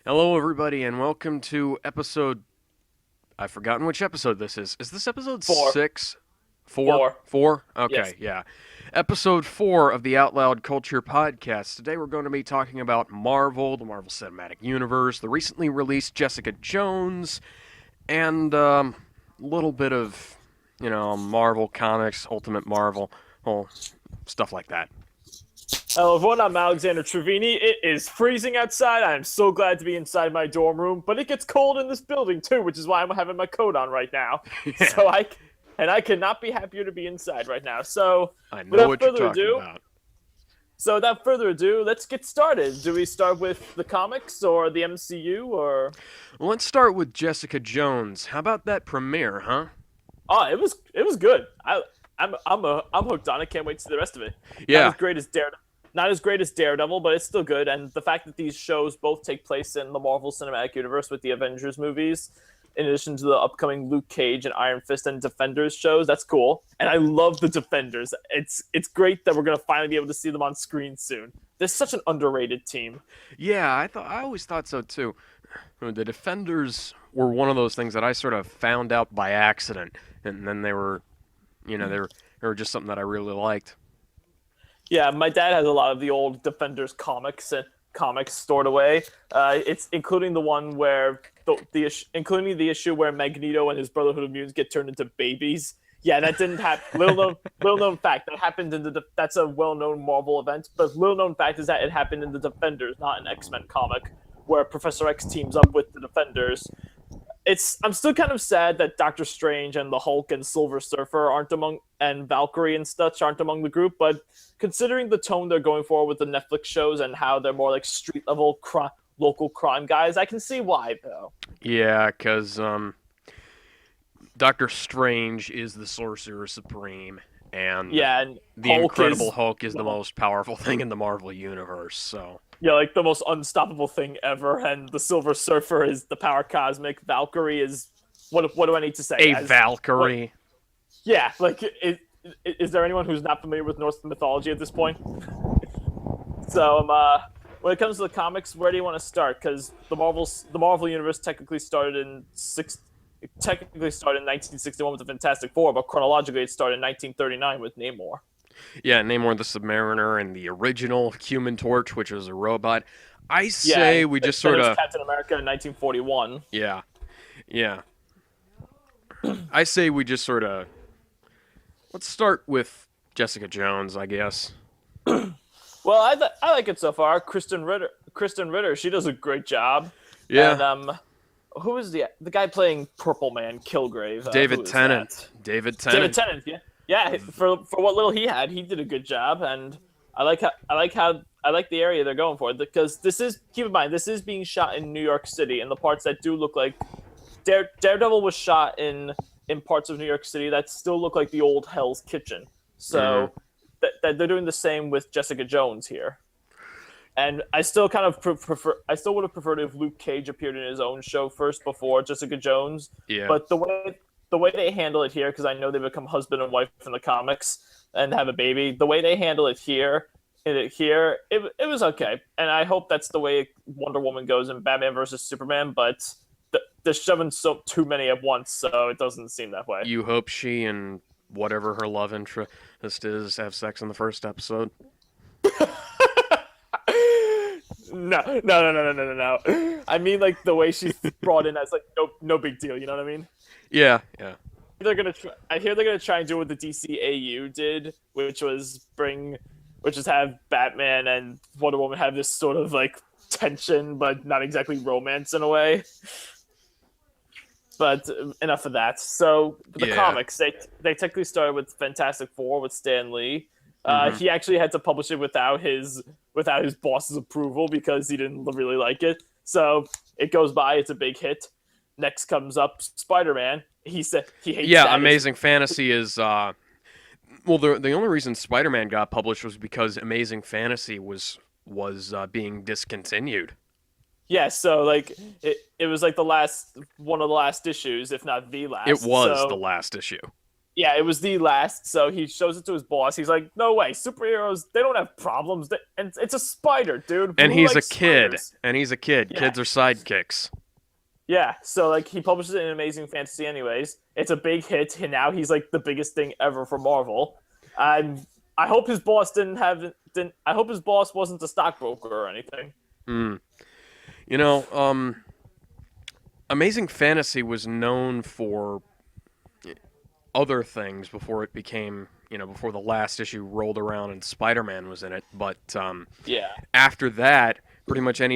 Hello, everybody, and welcome to episode. I've forgotten which episode this is. Is this episode Four. 6? 4? Four. 4? Yes. Okay, yeah. Episode 4 of the OutLoud Culture Podcast. Today we're going to be talking about Marvel, the Marvel Cinematic Universe, the recently released Jessica Jones, and a little bit of, Marvel Comics, Ultimate Marvel, well, stuff like that. Hello, everyone. I'm Alexander Trevini. It is freezing outside. I am so glad to be inside my dorm room, but it gets cold in this building too, which is why I'm having my coat on right now. Yeah, So I cannot be happier to be inside right now. So I know without what you're further talking ado, about. let's get started. Do we start with the comics or the MCU or? Well, let's start with Jessica Jones. How about that premiere, huh? Oh, it was good. I'm hooked on it. Can't wait to see the rest of it. Not Yeah, as great as not as great as Daredevil, but it's still good. And the fact that these shows both take place in the Marvel Cinematic Universe with the Avengers movies, in addition to the upcoming Luke Cage and Iron Fist and Defenders shows, that's cool. And I love the Defenders. It's great that we're gonna finally be able to see them on screen soon. They're such an underrated team. yeah, I always thought so too. The Defenders were one of those things that I sort of found out by accident, and then they were, they were just something that I really liked. Yeah, my dad has a lot of the old Defenders comics stored away. It's including the one where including the issue where Magneto and his Brotherhood of Mutants get turned into babies. Yeah, that didn't happen. Little known fact that happened in that's a well known Marvel event. But little known fact is that it happened in the Defenders, not an X-Men comic, where Professor X teams up with the Defenders. I'm still kind of sad that Doctor Strange and the Hulk and Silver Surfer aren't among and Valkyrie and such aren't among the group, but considering the tone they're going for with the Netflix shows and how they're more like street level local crime guys, I can see why though. Yeah, because Doctor Strange is the Sorcerer Supreme, and Yeah, and the Hulk Incredible is Hulk is the most powerful thing in the Marvel Universe. So yeah, like the most unstoppable thing ever, and the Silver Surfer is the power cosmic. Valkyrie is what do I need to say? a As what? Valkyrie. Yeah, like is there anyone who's not familiar with Norse mythology at this point? So, when it comes to the comics, where do you want to start? Because the Marvel universe technically started in 1961 with the Fantastic Four, but chronologically it started in 1939 with Namor. Yeah, Namor the Submariner and the original Human Torch, which was a robot. I Yeah, say and we just then sort there's of, Captain America in 1941. yeah, yeah. I say we just sort of let's start with Jessica Jones, I guess. Well, I like it so far. Kristen Ritter, she does a great job, and Yeah, who is the guy playing Purple Man, Kilgrave? Who David is Tennant. that? David David Tennant. Tennant, yeah, yeah. For what little he had, he did a good job, and I like the area they're going for because this is keep in mind this is being shot in New York City, and the parts that do look like Daredevil was shot in parts of New York City that still look like the old Hell's Kitchen. Hmm. So that they're doing the same with Jessica Jones here. And I still kind of prefer. I still would have preferred if Luke Cage appeared in his own show first before Jessica Jones. Yeah. But the way they handle it here, because I know they become husband and wife in the comics and have a baby. The way they handle it here, it was okay. And I hope that's the way Wonder Woman goes in Batman versus Superman. But they're shoving too many at once, so it doesn't seem that way. You hope she and whatever her love interest is have sex in the first episode. No. I mean, like the way she's brought in as like no big deal. You know what I mean? Yeah, yeah. I hear they're gonna try and do what the DCAU did, which is have Batman and Wonder Woman have this sort of like tension, but not exactly romance in a way. But enough of that. So the Yeah. comics, they technically started with Fantastic Four with Stan Lee. Hmm. He actually had to publish it without his boss's approval because he didn't really like it. So it goes by. It's a big hit. Next comes up Spider Man. He said he hates Yeah, that. Amazing Fantasy is well, the only reason Spider-Man got published was because Amazing Fantasy was being discontinued. Yeah, so like it was like the last one of the last issues, if not the It last. was the So last issue. Yeah, it was the last. So he shows it to his boss. He's like, "No way, superheroes, they don't have problems. And it's a spider, dude. And Who he's a likes kid. spiders?" And he's a kid. Yeah, Kids are sidekicks. yeah. So like he publishes it in Amazing Fantasy, anyways. It's a big hit, and now he's like the biggest thing ever for Marvel. And I hope his boss didn't. I hope his boss wasn't a stockbroker or anything. Mm. You know, Amazing Fantasy was known for other things before it became, before the last issue rolled around and Spider-Man was in it. But Yeah. after that, pretty much sorry.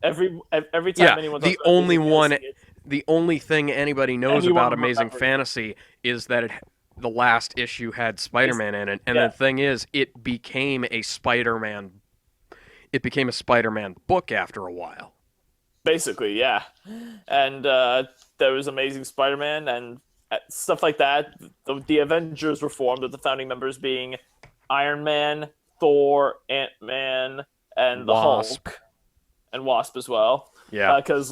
Every time Yeah, anyone the talks about only Amazing one, Fantasy, the only thing anybody knows anyone about Amazing remembers. Fantasy is that the last issue had Spider-Man in it, and Yeah. the thing is, it became a Spider-Man book after a while. Basically, yeah. And there was Amazing Spider-Man and stuff like that. The Avengers were formed with the founding members being Iron Man, Thor, Ant-Man, and the Wasp. Hulk, and Wasp as well. Yeah. Because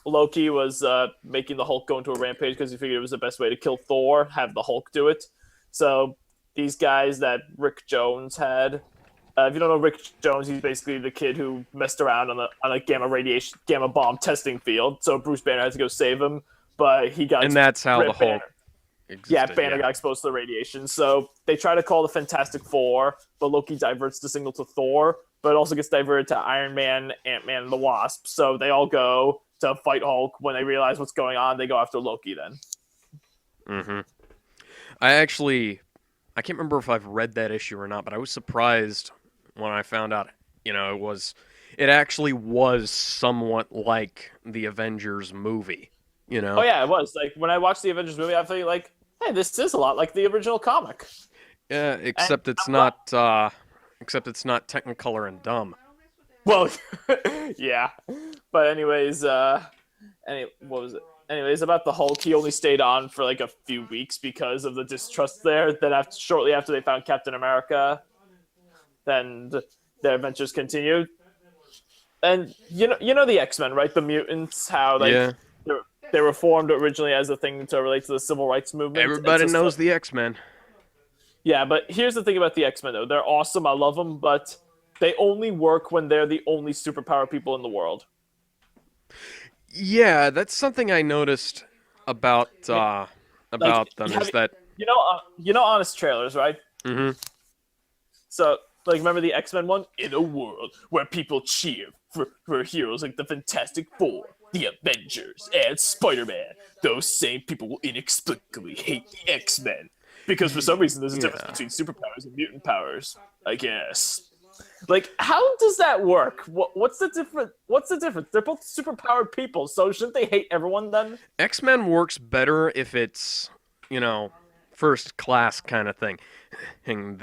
Loki was making the Hulk go into a rampage because he figured it was the best way to kill Thor, have the Hulk do it. So these guys that Rick Jones had. If you don't know Rick Jones, he's basically the kid who messed around on a gamma bomb testing field. So Bruce Banner had to go save him, but he got And that's how the Banner. Hulk existed. Yeah, Banner got exposed to the radiation. So they try to call the Fantastic Four, but Loki diverts the signal to Thor, but it also gets diverted to Iron Man, Ant-Man, and the Wasp. So they all go to fight Hulk. When they realize what's going on, they go after Loki then. Mm-hmm. I can't remember if I've read that issue or not, but I was surprised when I found out, it actually was somewhat like the Avengers movie, Oh yeah, it was. Like when I watched the Avengers movie, I felt like, hey, this is a lot like the original comic. Yeah, except it's not Technicolor and dumb. Well, yeah. But anyways, what was it? Anyways, about the Hulk, he only stayed on for like a few weeks because of the distrust there. Then shortly after they found Captain America, then their adventures continued. And you know the X-Men, right? The mutants, how Yeah. they were formed originally as a thing to relate to the civil rights movement. Everybody knows the X-Men. Yeah, but here's the thing about the X-Men, though. They're awesome. I love them, but they only work when they're the only superpower people in the world. Yeah, that's something I noticed about them is that. You know Honest Trailers, right? Mm-hmm. So, like, remember the X-Men one? In a world where people cheer for heroes like the Fantastic Four, the Avengers, and Spider-Man, those same people will inexplicably hate the X-Men. Because for some reason there's a difference between superpowers and mutant powers, I guess. Like, how does that work? What's the difference? They're both superpowered people, so shouldn't they hate everyone then? X-Men works better if it's, first class kind of thing. And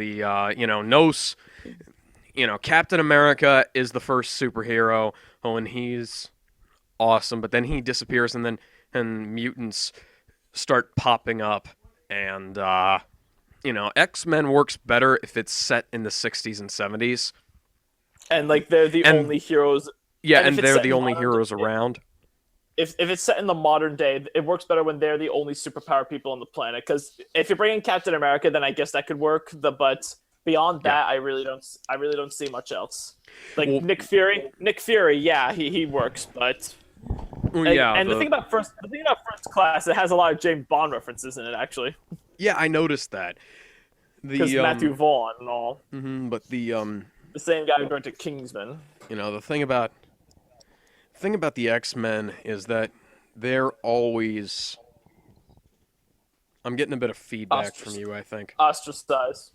Captain America is the first superhero. Oh, and he's awesome, but then he disappears, and mutants start popping up, and X-Men works better if it's set in the 60s and 70s. And like they're the only heroes. Yeah, and and if it's they're set the in only modern heroes day- around. If it's set in the modern day, it works better when they're the only superpower people on the planet. Because if you're bringing Captain America, then I guess that could work. But beyond that, I really don't see much else. Like Nick Fury, yeah, he works, but the thing about first class, it has a lot of James Bond references in it, actually. Yeah, I noticed that. Because Matthew Vaughn and all. But the same guy who directed Kingsman. the thing about the X-Men is that they're always. I'm getting a bit of feedback from you, I think. Ostracized.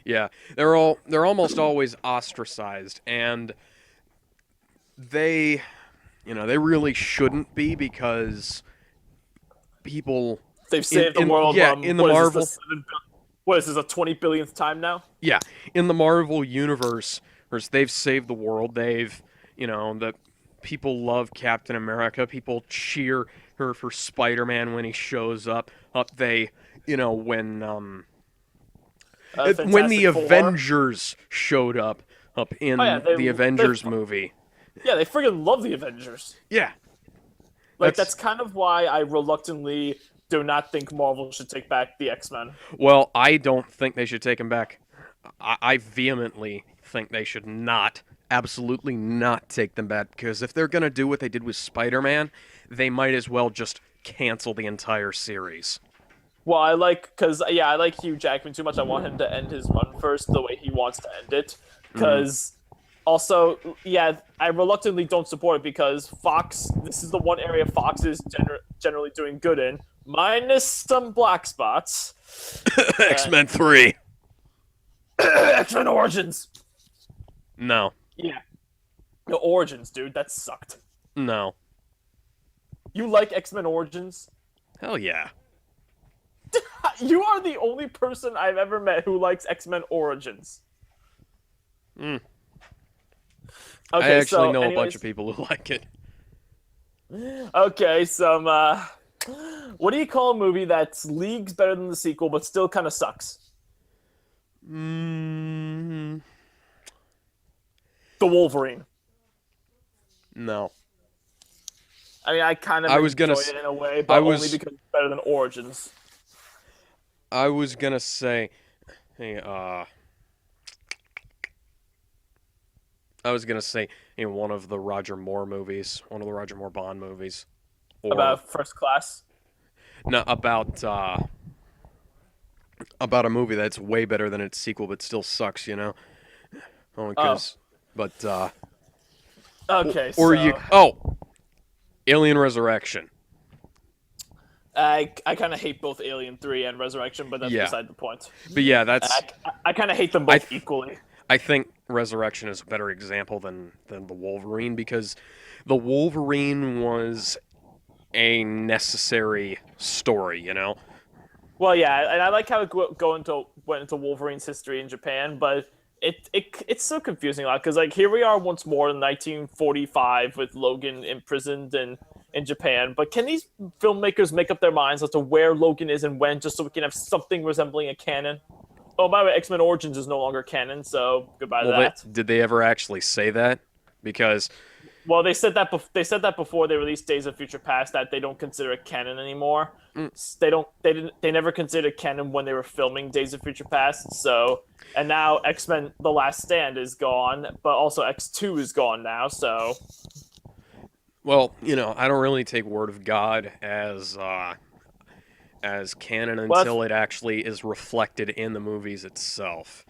Yeah, they're almost always ostracized, and they really shouldn't be, because people. They've saved the world. In the Marvel. What is this, a 20 billionth time now? Yeah, in the Marvel universe, they've saved the world. They've, the people love Captain America. People cheer her for Spider-Man when he shows up. When the Avengers showed up in the Avengers movie. Yeah, they friggin' love the Avengers. Yeah. Like, that's kind of why I reluctantly do not think Marvel should take back the X-Men. Well, I don't think they should take him back. I vehemently think they should not, absolutely not take them back, because if they're going to do what they did with Spider-Man, they might as well just cancel the entire series. Well, I like Hugh Jackman too much. I want him to end his run first the way he wants to end it. Because also, yeah, I reluctantly don't support it because Fox. This is the one area Fox is generally doing good in, minus some black spots. X-Men 3. X-Men Origins. No. Yeah, the Origins, dude, that sucked. No. You like X-Men Origins? Hell yeah. You are the only person I've ever met who likes X-Men Origins. Mm. Okay, I actually so know anyways, a bunch of people who like it. Okay, what do you call a movie that's leagues better than the sequel but still kind of sucks? Mm, The Wolverine. no. I mean, I kind of enjoy it in a way, but only because it's better than Origins. I was gonna say, hey, one of the Roger Moore movies, one of the Roger Moore Bond movies, or About First Class? no, about a movie that's way better than its sequel, but still sucks, you know? Only because, Okay, Alien Resurrection. I kind of hate both Alien 3 and Resurrection, but that's beside the point. But yeah, that's... I kind of hate them both equally. I think Resurrection is a better example than the Wolverine, because the Wolverine was a necessary story, you know? Well, yeah, and I like how it went into Wolverine's history in Japan, but it's so confusing a lot because like here we are once more in 1945 with Logan imprisoned in Japan, but can these filmmakers make up their minds as to where Logan is and when, just so we can have something resembling a canon? Oh, by the way, X-Men Origins is no longer canon, so goodbye to that. Did they ever actually say that? Because... Well, they said that before they released Days of Future Past that they don't consider it canon anymore. They never considered canon when they were filming Days of Future Past. So, and now X-Men: The Last Stand is gone, but also X2 is gone now. So, well, you know, I don't really take Word of God as canon until it actually is reflected in the movies itself.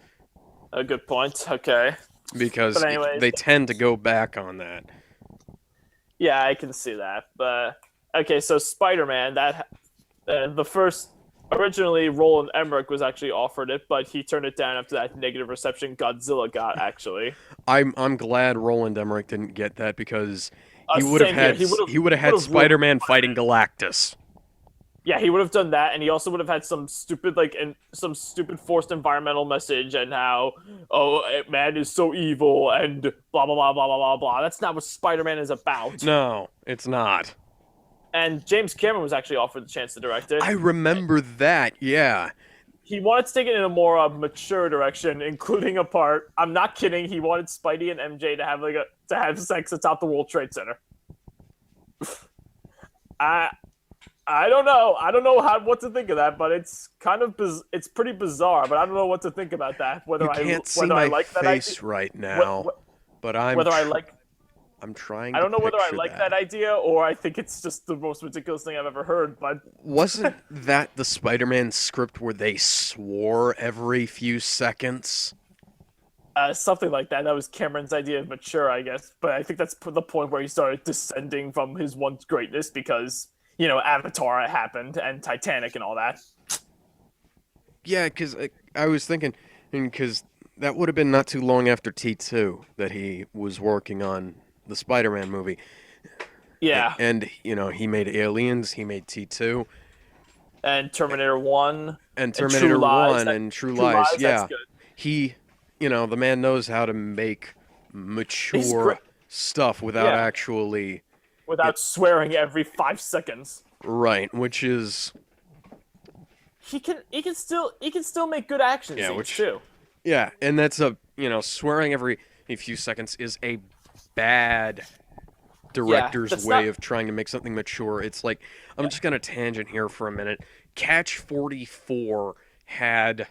A good point. Okay. Because they tend to go back on that. Yeah, I can see that. But okay, so Spider-Man, the first originally Roland Emmerich was actually offered it, but he turned it down after that negative reception Godzilla got. Actually, I'm glad Roland Emmerich didn't get that because he would have had Spider-Man fighting Galactus. Yeah, he would have done that, and he also would have had some stupid forced environmental message and how man is so evil and blah blah blah blah blah blah blah. That's not what Spider-Man is about. No, it's not. And James Cameron was actually offered the chance to direct it. I remember that. Yeah. He wanted to take it in a more mature direction, including a part. I'm not kidding. He wanted Spidey and MJ to have sex atop the World Trade Center. I don't know. I don't know what to think of that, but it's kind of it's pretty bizarre. But I don't know what to think about that. You can't see my face right now, but I'm trying. I don't know whether I like that idea or I think it's just the most ridiculous thing I've ever heard. But wasn't that the Spider-Man script where they swore every few seconds? Something like that. That was Cameron's idea of mature, I guess. But I think that's the point where he started descending from his once greatness because, you know, Avatar happened and Titanic and all that. Yeah, because I was thinking, because that would have been not too long after T2 that he was working on the Spider-Man movie. Yeah. And you know, he made Aliens, he made T2. And Terminator 1. And Terminator 1 and True Lies. Yeah. He, you know, the man knows how to make mature stuff without actually... Without swearing every 5 seconds. Right, which is... He can still make good action scenes too. Yeah, and that's swearing every few seconds is a bad Yeah, director's that's way not. of trying to make something mature. It's like I'm just gonna tangent here for a minute. Catch 44 had.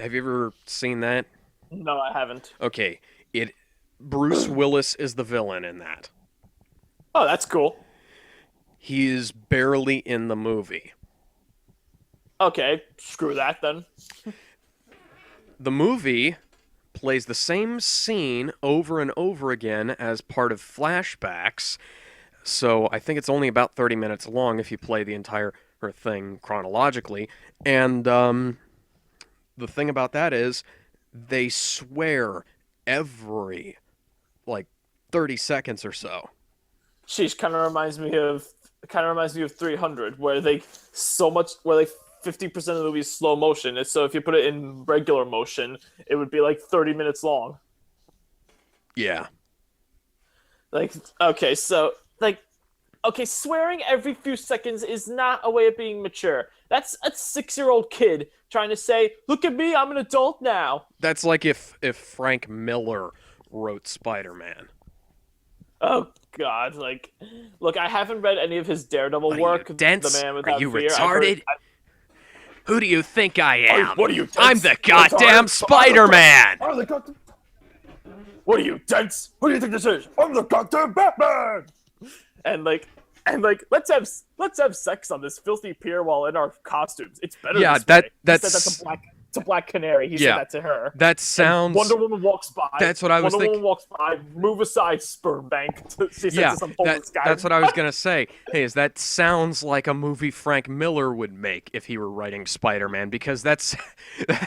Have you ever seen that? No, I haven't. Okay, it. Bruce Willis is the villain in that. Oh, that's cool. He is barely in the movie. Okay, screw that then. The movie plays the same scene over and over again as part of flashbacks. So I think it's only about 30 minutes long if you play the entire thing chronologically. And the thing about that is they swear every like 30 seconds or so. Sheesh, kind of reminds me of 300, where they so much where like 50% of the movie is slow motion. And so if you put it in regular motion, it would be like 30 minutes long. Yeah. Like okay, so like okay, swearing every few seconds is not a way of being mature. That's a 6-year-old kid trying to say, "Look at me, I'm an adult now." That's like if Frank Miller wrote Spider-Man. Oh God! Like, look, I haven't read any of his Daredevil What are work. you, The dense? Man Are Without you Fear. retarded? Who do you think I am? What are you? I'm Dense? the goddamn Retarded? Spider-Man! I'm the goddamn. What are you, dense? What do you think this is? I'm the goddamn Batman. And let's have sex on this filthy pier while in our costumes. It's better. Yeah, this way. that's He said that to Black Canary. He yeah. said that to her. That sounds. Wonder Woman walks by. That's what I was Wonder thinking. Woman walks by. Move aside, sperm bank. She said Yeah, to some homeless guy. that's what I was gonna say. Hey, that sounds like a movie Frank Miller would make if he were writing Spider-Man, because that's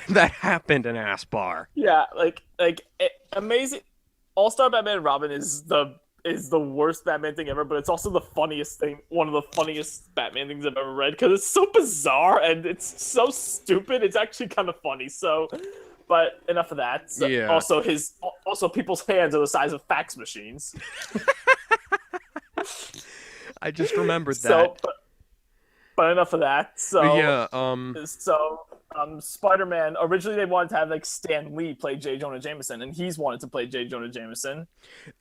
that happened in Aspar. Yeah, amazing. All Star Batman and Robin is the worst Batman thing ever, but it's also the funniest thing, one of the funniest Batman things I've ever read, because it's so bizarre and it's so stupid. It's actually kind of funny. So, but enough of that. So, Yeah. Also people's hands are the size of fax machines. I just remembered that. So, but enough of that. So But yeah, Spider-Man, originally they wanted to have like Stan Lee play J. Jonah Jameson, and he's wanted to play J. Jonah Jameson.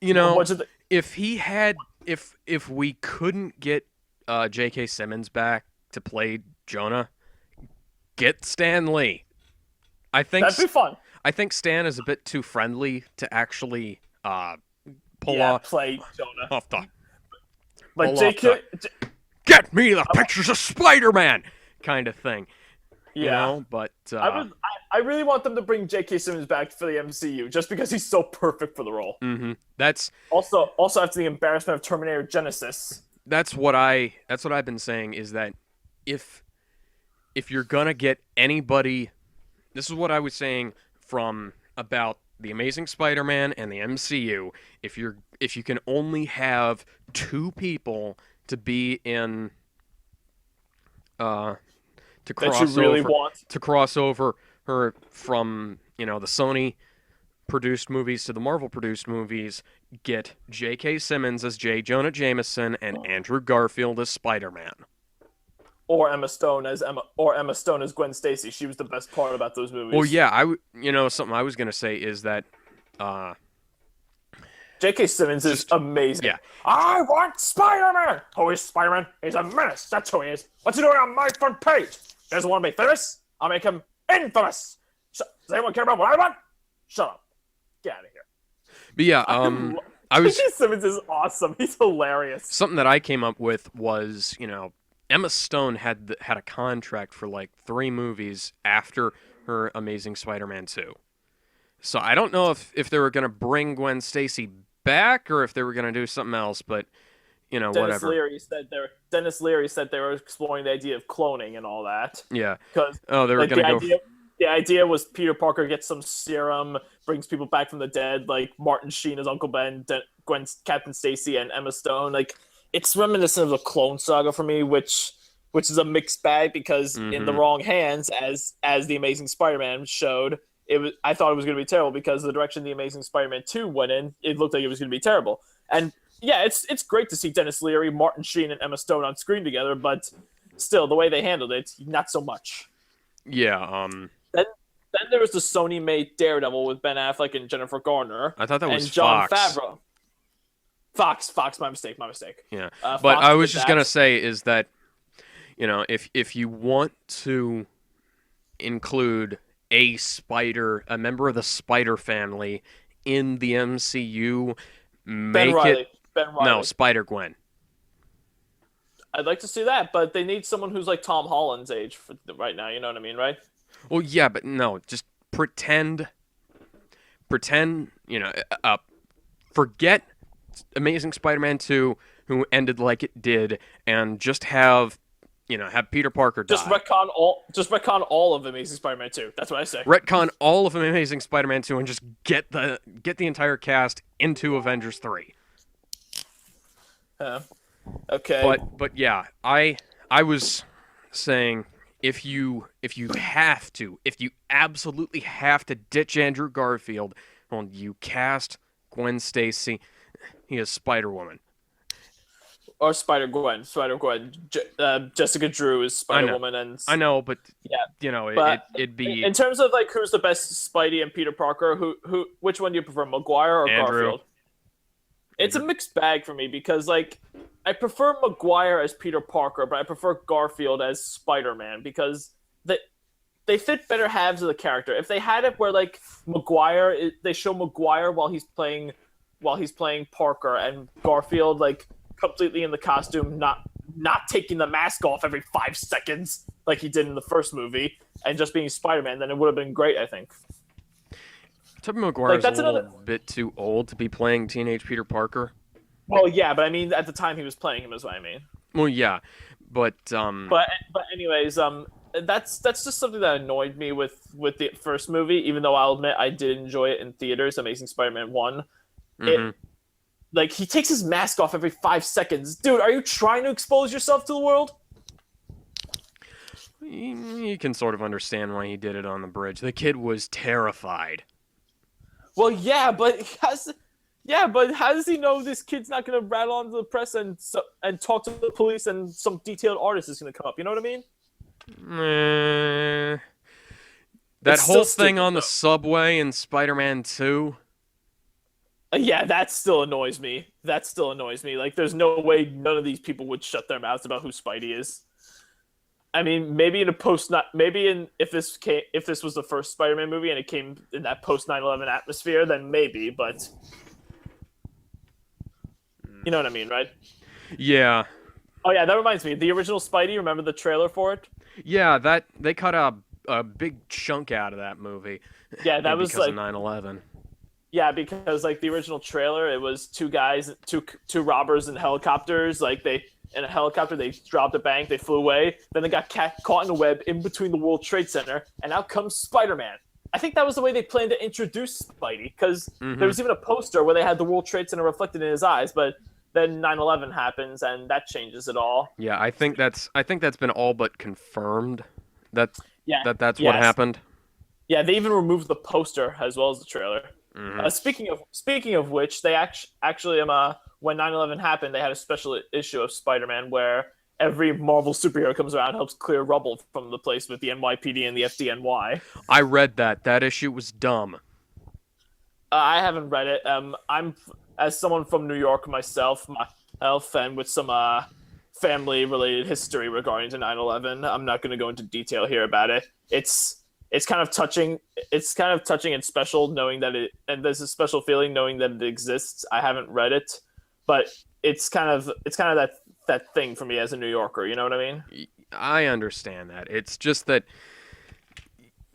you know, What's it- if he had, if we couldn't get J.K. Simmons back to play Jonah, get Stan Lee. I think That'd be fun. I think Stan is a bit too friendly to actually pull Yeah, off play Jonah. the. But pull off J.K. Get me the pictures of Spider-Man kind of thing. Yeah. You know, but I really want them to bring J.K. Simmons back for the MCU just because he's so perfect for the role. that's Also after the embarrassment of Terminator Genesis. that's what I've been saying, is that if you're gonna get anybody, this is what I was saying from about the Amazing Spider-Man and the MCU. If you can only have two people to be in to That you really want. cross over her from the Sony produced movies to the Marvel produced movies, get J.K. Simmons as J. Jonah Jameson and Andrew Garfield as Spider-Man. Or Emma Stone as Gwen Stacy. She was the best part about those movies. Well, yeah, something I was gonna say is that J.K. Simmons is amazing. yeah. I want Spider-Man! Who is Spider-Man? He's a menace. That's who he is. What's he doing on my front page? Doesn't want to be famous? I'll make him infamous. Does anyone care about what I want? Shut up. Get out of here. But yeah, I was J.K. Simmons is awesome. He's hilarious. something that I came up with was, Emma Stone had a contract for like 3 movies after her Amazing Spider-Man 2. So I don't know if they were going to bring Gwen Stacy back or if they were going to do something else, but whatever. Dennis Leary said they were exploring the idea of cloning and all that. Yeah. Because Oh, they were going to go. The idea was Peter Parker gets some serum, brings people back from the dead, like Martin Sheen as Uncle Ben, Captain Stacy, and Emma Stone. Like, it's reminiscent of the Clone Saga for me, which is a mixed bag because in the wrong hands, as the Amazing Spider-Man showed, I thought it was going to be terrible because the direction the Amazing Spider-Man 2 went in, it looked like it was going to be terrible. And yeah, it's great to see Dennis Leary, Martin Sheen, and Emma Stone on screen together, but still, the way they handled it, not so much. Yeah. Then there was the Sony-made Daredevil with Ben Affleck and Jennifer Garner. I thought that was and Jon Fox. Favreau. Fox, my mistake. Yeah, but Fox I was did just gonna that. say is that if you want to include a member of the Spider family in the MCU, Ben make it Riley. Ben no Riley. Spider Gwen. I'd like to see that, but they need someone who's like Tom Holland's age for right now. You know what I mean, right? Well, yeah, but no, just pretend, forget Amazing Spider-Man 2, who ended like it did, and just have Peter Parker die. Just retcon all of Amazing Spider-Man 2. That's what I say. Retcon all of Amazing Spider-Man 2 and just get the entire cast into Avengers 3. Uh, okay. But yeah, I was saying if you absolutely have to ditch Andrew Garfield, well, you cast Gwen Stacy. He is Spider-Woman. Or Spider Gwen. Jessica Drew is I Spider know. Woman, and I know, but yeah. it But it'd be in terms of like who's the best Spidey and Peter Parker, which one do you prefer, Maguire or Andrew. Garfield? It's a mixed bag for me because like I prefer Maguire as Peter Parker, but I prefer Garfield as Spider-Man because they fit better halves of the character. If they had it where like they show Maguire while he's playing Parker, and Garfield like completely in the costume, not taking the mask off every 5 seconds like he did in the first movie, and just being Spider-Man, then it would have been great, I think. Tobey Maguire's That's a little another. bit too old to be playing teenage Peter Parker. Well, yeah, but I mean, at the time he was playing him, is what I mean. Well, yeah, but But anyways, that's just something that annoyed me with the first movie. Even though I'll admit I did enjoy it in theaters, Amazing Spider-Man 1. mhm. It like he takes his mask off every 5 seconds. Dude, are you trying to expose yourself to the world? You can sort of understand why he did it on the bridge. The kid was terrified. Well, how does he know this kid's not gonna rattle onto the press and talk to the police and some detailed artist is gonna come up? You know what I mean? Eh, that It's whole still thing stupid on the though. subway in Spider-Man 2. Yeah, that still annoys me. That still annoys me. Like, there's no way none of these people would shut their mouths about who Spidey is. I mean, maybe in a post not maybe in if this was the first Spider-Man movie and it came in that post 9/11 atmosphere, then maybe. But you know what I mean, right? Yeah, Oh yeah, that reminds me. The original Spidey. Remember the trailer for it? yeah, that they cut a big chunk out of that movie Yeah, that was because of like 9/11. yeah, because like the original trailer, it was two robbers in helicopters. Like they in a helicopter, they dropped a bank, they flew away. Then they got caught in a web in between the World Trade Center, and out comes Spider-Man. I think that was the way they planned to introduce Spidey, because there Hmm. was even a poster where they had the World Trade Center reflected in his eyes. But then 9/11 happens, and that changes it all. Yeah, I think that's been all but confirmed. That Yeah. that's what Yes. happened. Yeah, they even removed the poster as well as the trailer. Hmm. Speaking of which, they actually when 9/11 happened, they had a special issue of Spider-Man where every Marvel superhero comes around and helps clear rubble from the place with the NYPD and the FDNY. I read that. That issue was dumb. I haven't read it. I'm as someone from New York myself, and with some family-related history regarding to 9/11. I'm not going to go into detail here about it. It's kind of touching. It's kind of touching and special knowing that and there's a special feeling knowing that it exists. I haven't read it, but it's kind of that thing for me as a New Yorker. You know what I mean? I understand that. It's just that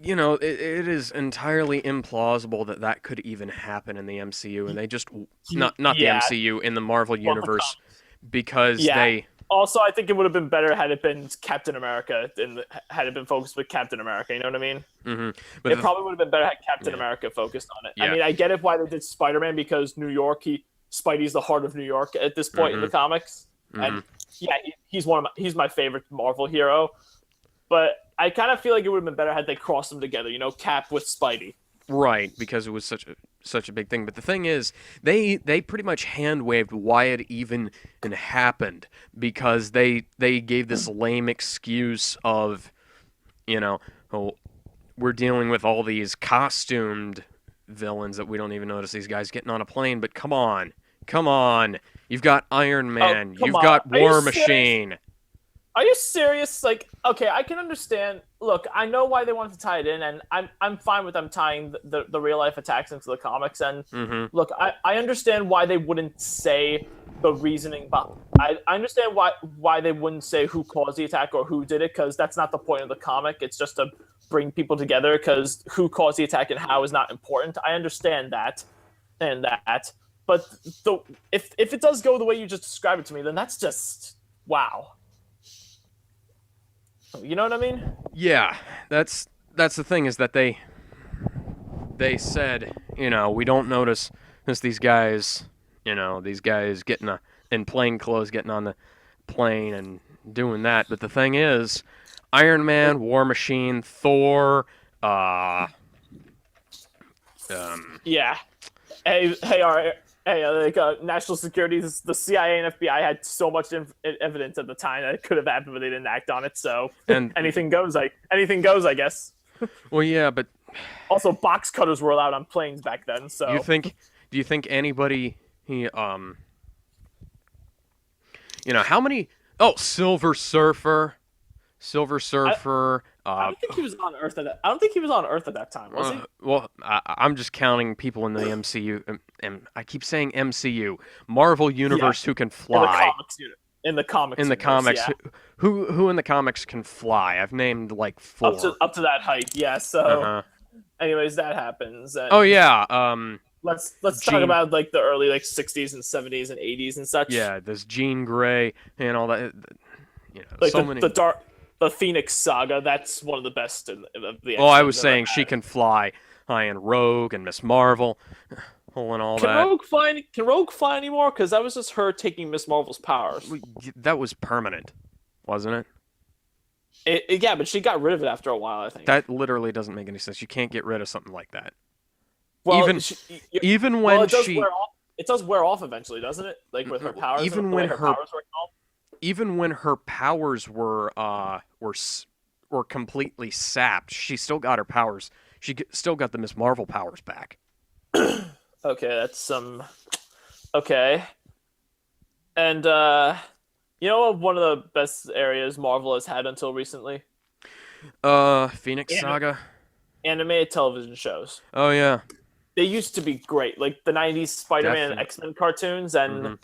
it is entirely implausible that that could even happen in the MCU, and they just not the Yeah. MCU in the Marvel Well, the universe because Yeah. they Also, I think it would have been better had it been Captain America had it been focused with Captain America. You know what I mean? hmm but It probably would have been better had Captain yeah, America focused on it. I yeah, mean, I get it why they did Spider-Man because New York, Spidey's the heart of New York at this point in hmm the comics, hmm and yeah, he's my favorite Marvel hero. But I kind of feel like it would have been better had they crossed them together. You know, Cap with Spidey. right, because it was such a big thing. But the thing is, they pretty much hand waved why it even happened because they gave this lame excuse of you know oh, we're dealing with all these costumed villains that we don't even notice these guys getting on a plane. But come on, Come on. You've got Iron Man. come You've on. got Are you War serious? Machine. Are you serious? Like, okay, I can understand. Look, I know why they wanted to tie it in, and I'm fine with them tying the real life attacks into the comics. And Mm-hmm. look, I understand why they wouldn't say the reasoning, but I understand why they wouldn't say who caused the attack or who did it, because that's not the point of the comic. It's just to bring people together, because who caused the attack and how is not important. I understand that, but if it does go the way you just described it to me, then that's just wow. You know what I mean? Yeah, that's the thing is that they said, we don't notice these guys, these guys in plain clothes getting on the plane and doing that. But the thing is, Iron Man, War Machine, Thor, Yeah. National security, the CIA and FBI had so much evidence at the time that it could have happened, but they didn't act on it. So and anything goes. Anything goes, I guess. well, yeah, but Also, box cutters were allowed on planes back then. So do you think anybody how many? Oh, Silver Surfer. I don't think he was on Earth at that. I don't think he was on Earth at that time, was he? Well, I'm just counting people in the MCU, and I keep saying MCU, Marvel Universe, who can fly. In the comics. In the universe, comics, yeah. who in the comics can fly? I've named like 4. Up to that height, yeah. So, anyways, that happens. And oh yeah. Let's talk about like the early like 60s and 70s and 80s and such. Yeah, there's Jean Grey and all that. Like so many. The Phoenix Saga. That's one of the best of the. Oh, I was saying she can fly. And Rogue and Miss Marvel, and all that. Can Rogue fly anymore? Because that was just her taking Miss Marvel's powers. That was permanent, wasn't it? Yeah, but she got rid of it after a while, I think. That literally doesn't make any sense. You can't get rid of something like that. Well, even when it does wear off eventually, doesn't it? Like with her powers. Even when her powers were off. Even when her powers were completely sapped, she still got her powers. She still got the Miss Marvel powers back. Okay, that's some. Okay, and you know what? One of the best areas Marvel has had until recently. Phoenix Saga. Animated television shows. Oh yeah. They used to be great, like the '90s Spider-Man and X-Men cartoons, and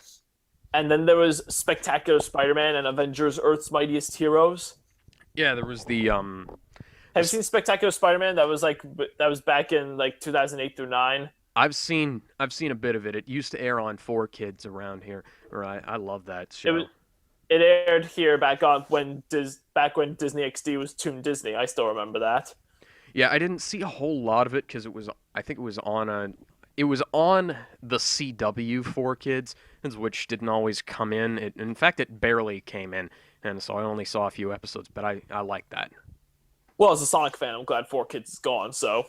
then there was Spectacular Spider-Man and Avengers: Earth's Mightiest Heroes. Yeah, there was the Have you seen Spectacular Spider-Man? That was back in like 2008 through 9. I've seen a bit of it. It used to air on 4Kids around here. Right, I love that show. It aired here back when Disney XD was Toon Disney. I still remember that. Yeah, I didn't see a whole lot of it because I think it was on the CW 4Kids, which didn't always come in. In fact, it barely came in, and so I only saw a few episodes. But I like that. Well, as a Sonic fan, I'm glad 4Kids is gone. So.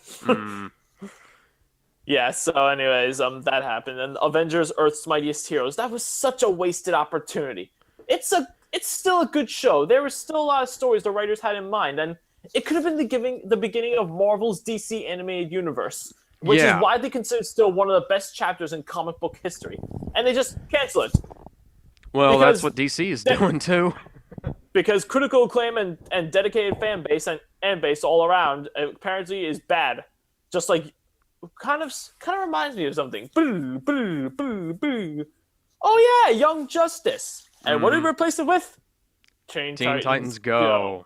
Yeah, so anyways, that happened. And Avengers: Earth's Mightiest Heroes, that was such a wasted opportunity. It's still a good show. There were still a lot of stories the writers had in mind, and it could have been the beginning of Marvel's DC animated universe, which is widely considered still one of the best chapters in comic book history. And they just cancel it. Well, that's what DC is doing too. Because critical acclaim and dedicated fan base and base all around apparently is bad. Just like kind of reminds me of something. Boo, boo, boo, boo. Oh yeah, Young Justice. And what did we replace it with? Teen Titans Go.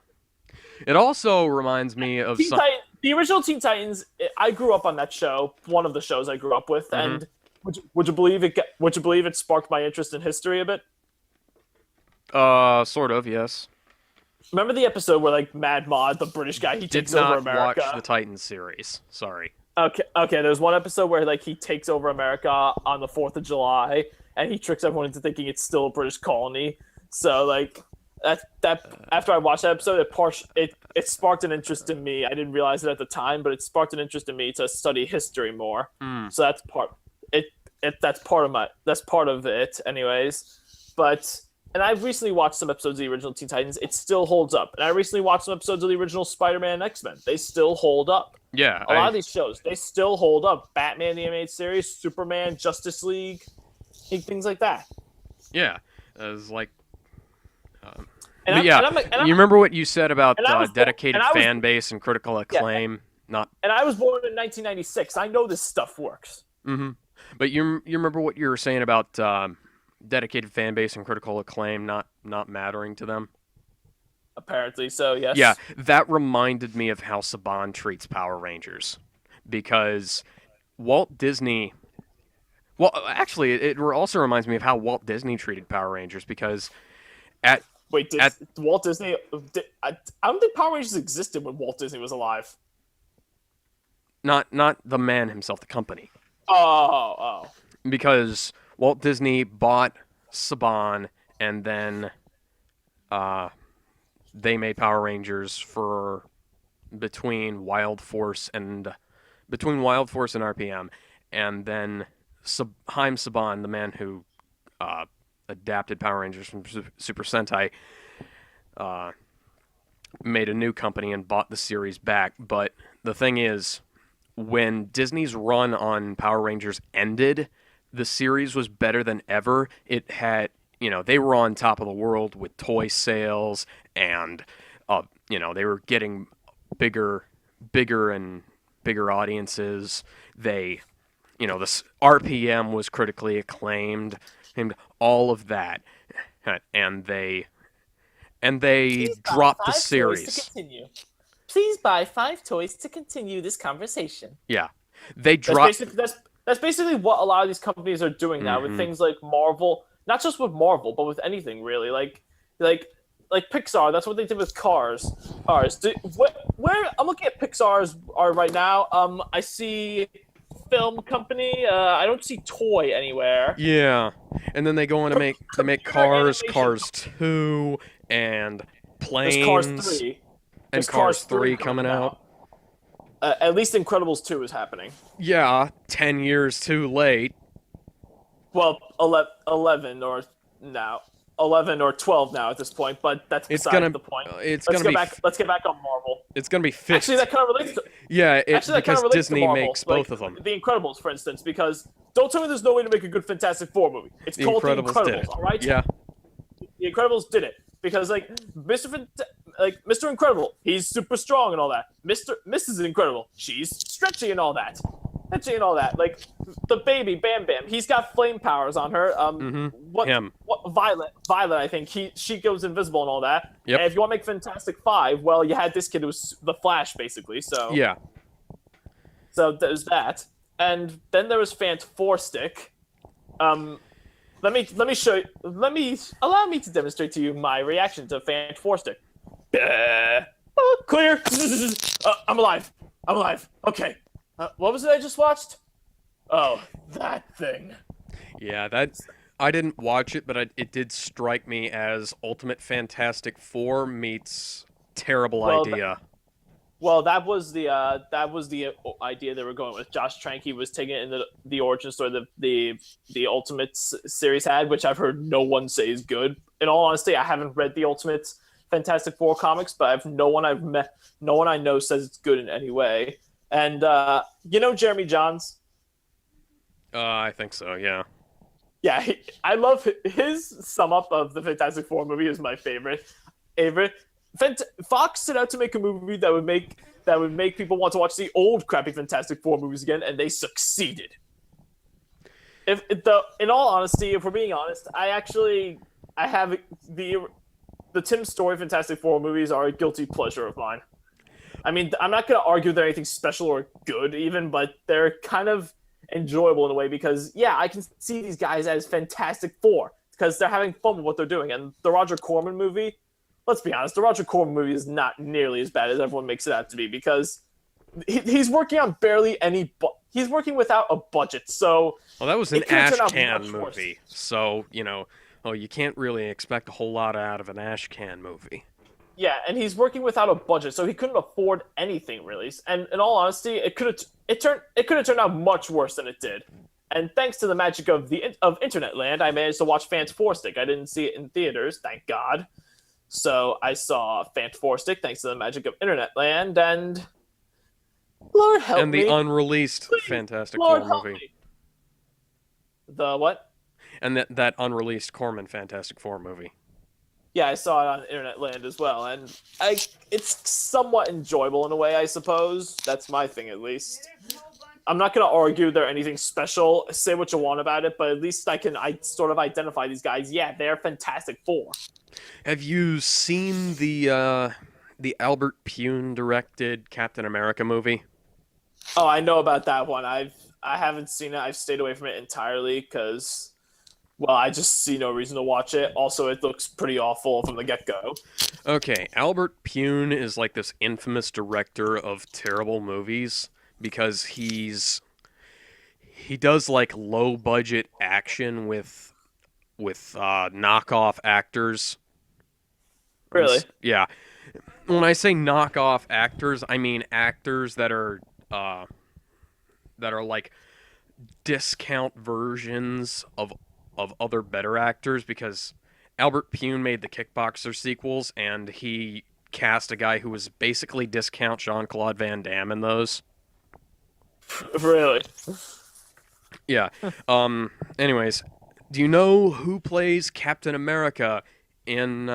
It also reminds me of the original Teen Titans. I grew up on that show. One of the shows I grew up with, and would you believe it? Would you believe it sparked my interest in history a bit? Sort of, yes. Remember the episode where like Mad Mod, the British guy, he takes over America? Did not watch the Titans series. Sorry. Okay. There's one episode where like he takes over America on the 4th of July, and he tricks everyone into thinking it's still a British colony. So like that after I watched that episode, it sparked an interest in me. I didn't realize it at the time, but it sparked an interest in me to study history more. So that's part of it, anyways. And I've recently watched some episodes of the original Teen Titans. It still holds up. And I recently watched some episodes of the original Spider-Man and X-Men. They still hold up. Yeah. A lot of these shows, they still hold up. Batman the animated series, Superman, Justice League. things like that. Yeah, it's like. Um, And but I'm yeah, and I'm and you I'm remember what you said about and I was born, and dedicated I was fan base and critical yeah, acclaim? Not. and I was born in 1996. I know this stuff works. Hmm. But you remember what you were saying about dedicated fan base and critical acclaim not mattering to them? Apparently, so Yeah, yes. that reminded me of how Saban treats Power Rangers, because Walt Disney. Well, actually, it also reminds me of how Walt Disney treated Power Rangers because at Wait, did at Walt Disney? I don't think Power Rangers existed when Walt Disney was alive. not the man himself, the company, Oh, oh. because Walt Disney bought Saban and then uh, they made Power Rangers for between Wild Force and RPM, and then Haim Saban, the man who uh, adapted Power Rangers from Super Sentai, uh, made a new company and bought the series back. But the thing is, when Disney's run on Power Rangers ended, the series was better than ever. It had, they were on top of the world with toy sales, and they were getting bigger, bigger and bigger audiences. They, this RPM was critically acclaimed, and all of that, and they Please buy dropped the 5 toys to series. continue. Please buy 5 toys to continue this conversation. Yeah, they That's dropped. basically that's basically what a lot of these companies are doing now with Hmm. things like Marvel. Not just with Marvel, but with anything really. Like like Pixar. That's what they did with Cars. Cars. Where I'm looking at Pixar's are right now. I see film company. I don't see toy anywhere. Yeah, and then they go on to make Computer Cars, animation. Cars 2, and There's Cars Planes, 3. and There's Cars Cars 3 3 coming coming out. out. At least Incredibles 2 is happening. Yeah, 10 years too late. Well, 11 or now, 11 or 12 now at this point, but that's It's beside gonna the point. it's Let's gonna get be back. Let's get back on Marvel. it's gonna be Actually, 50. that kind of relates to. Yeah, Actually, that kind because of relates to Disney Marvel, makes like both of them. the Incredibles, for instance. Because don't tell me there's no way to make a good Fantastic Four movie. It's The called The Incredibles did Incredibles, it. all right? Yeah. The Incredibles did it because Mr. Incredible, he's super strong and all that. Mrs. Incredible, she's stretchy and all that. Stretchy and all that. Like the baby Bam Bam, he's got flame powers on her. Him. What Violet, I think she goes invisible and all that. Yep. And if you want to make Fantastic Five, well, you had this kid who was the Flash basically. So Yeah. so there's that. And then there was Fant Four Stick. Let me show you. Allow me to demonstrate to you my reaction to Fant Four Stick. Clear. I'm alive. I'm alive. Okay. What was it I just watched? Oh, that thing. Yeah, that I didn't watch it, but it did strike me as Ultimate Fantastic Four meets terrible Well, idea. Well, that was the idea they were going with. Josh Trank was taking it in the origin story the Ultimates series had, which I've heard no one say is good. In all honesty, I haven't read the Ultimates Fantastic Four comics, but no one I know says it's good in any way. And Jeremy Johns. I think so. Yeah. Yeah, I love his sum up of the Fantastic Four movie is my favorite. Fox set out to make a movie that would make people want to watch the old crappy Fantastic Four movies again, and they succeeded. In all honesty, if we're being honest, I have the Tim Story Fantastic Four movies are a guilty pleasure of mine. I mean, I'm not going to argue they're anything special or good, even, but they're kind of enjoyable in a way because, yeah, I can see these guys as Fantastic Four because they're having fun with what they're doing. And the Roger Corman movie, let's be honest, the Roger Corman movie is not nearly as bad as everyone makes it out to be because he's working on barely any. He's working without a budget, so. Well, that was an it could've turned out Ashcan much worse. movie, so you can't really expect a whole lot out of an Ashcan movie. Yeah, and he's working without a budget, so he couldn't afford anything really. And in all honesty, it could have turned out much worse than it did. And thanks to the magic of Internet Land, I managed to watch Fant Four Stick. I didn't see it in theaters, thank God. So I saw Fant Four Stick thanks to the magic of Internet Land, and Lord help And me. the unreleased Please, Fantastic Lord Four help movie. me. The what? and that unreleased Corman Fantastic Four movie. Yeah, I saw it on Internet Land as well, and it's somewhat enjoyable in a way, I suppose. That's my thing, at least. I'm not gonna argue they're anything special. Say what you want about it, but at least I sort of identify these guys. Yeah, they're Fantastic Four. Have you seen the Albert Pune directed Captain America movie? Oh, I know about that one. I haven't seen it. I've stayed away from it entirely because, well, I just see no reason to watch it. Also, it looks pretty awful from the get go. Okay, Albert Pune is like this infamous director of terrible movies because he does like low budget action with knockoff actors. Really? Yeah, when I say knockoff actors, I mean actors uh, that are like discount versions of other better actors because Albert Pune made the Kickboxer sequels and he cast a guy who was basically discount Jean-Claude Van Damme in those. Really? Yeah. Anyways, do you know who plays Captain America in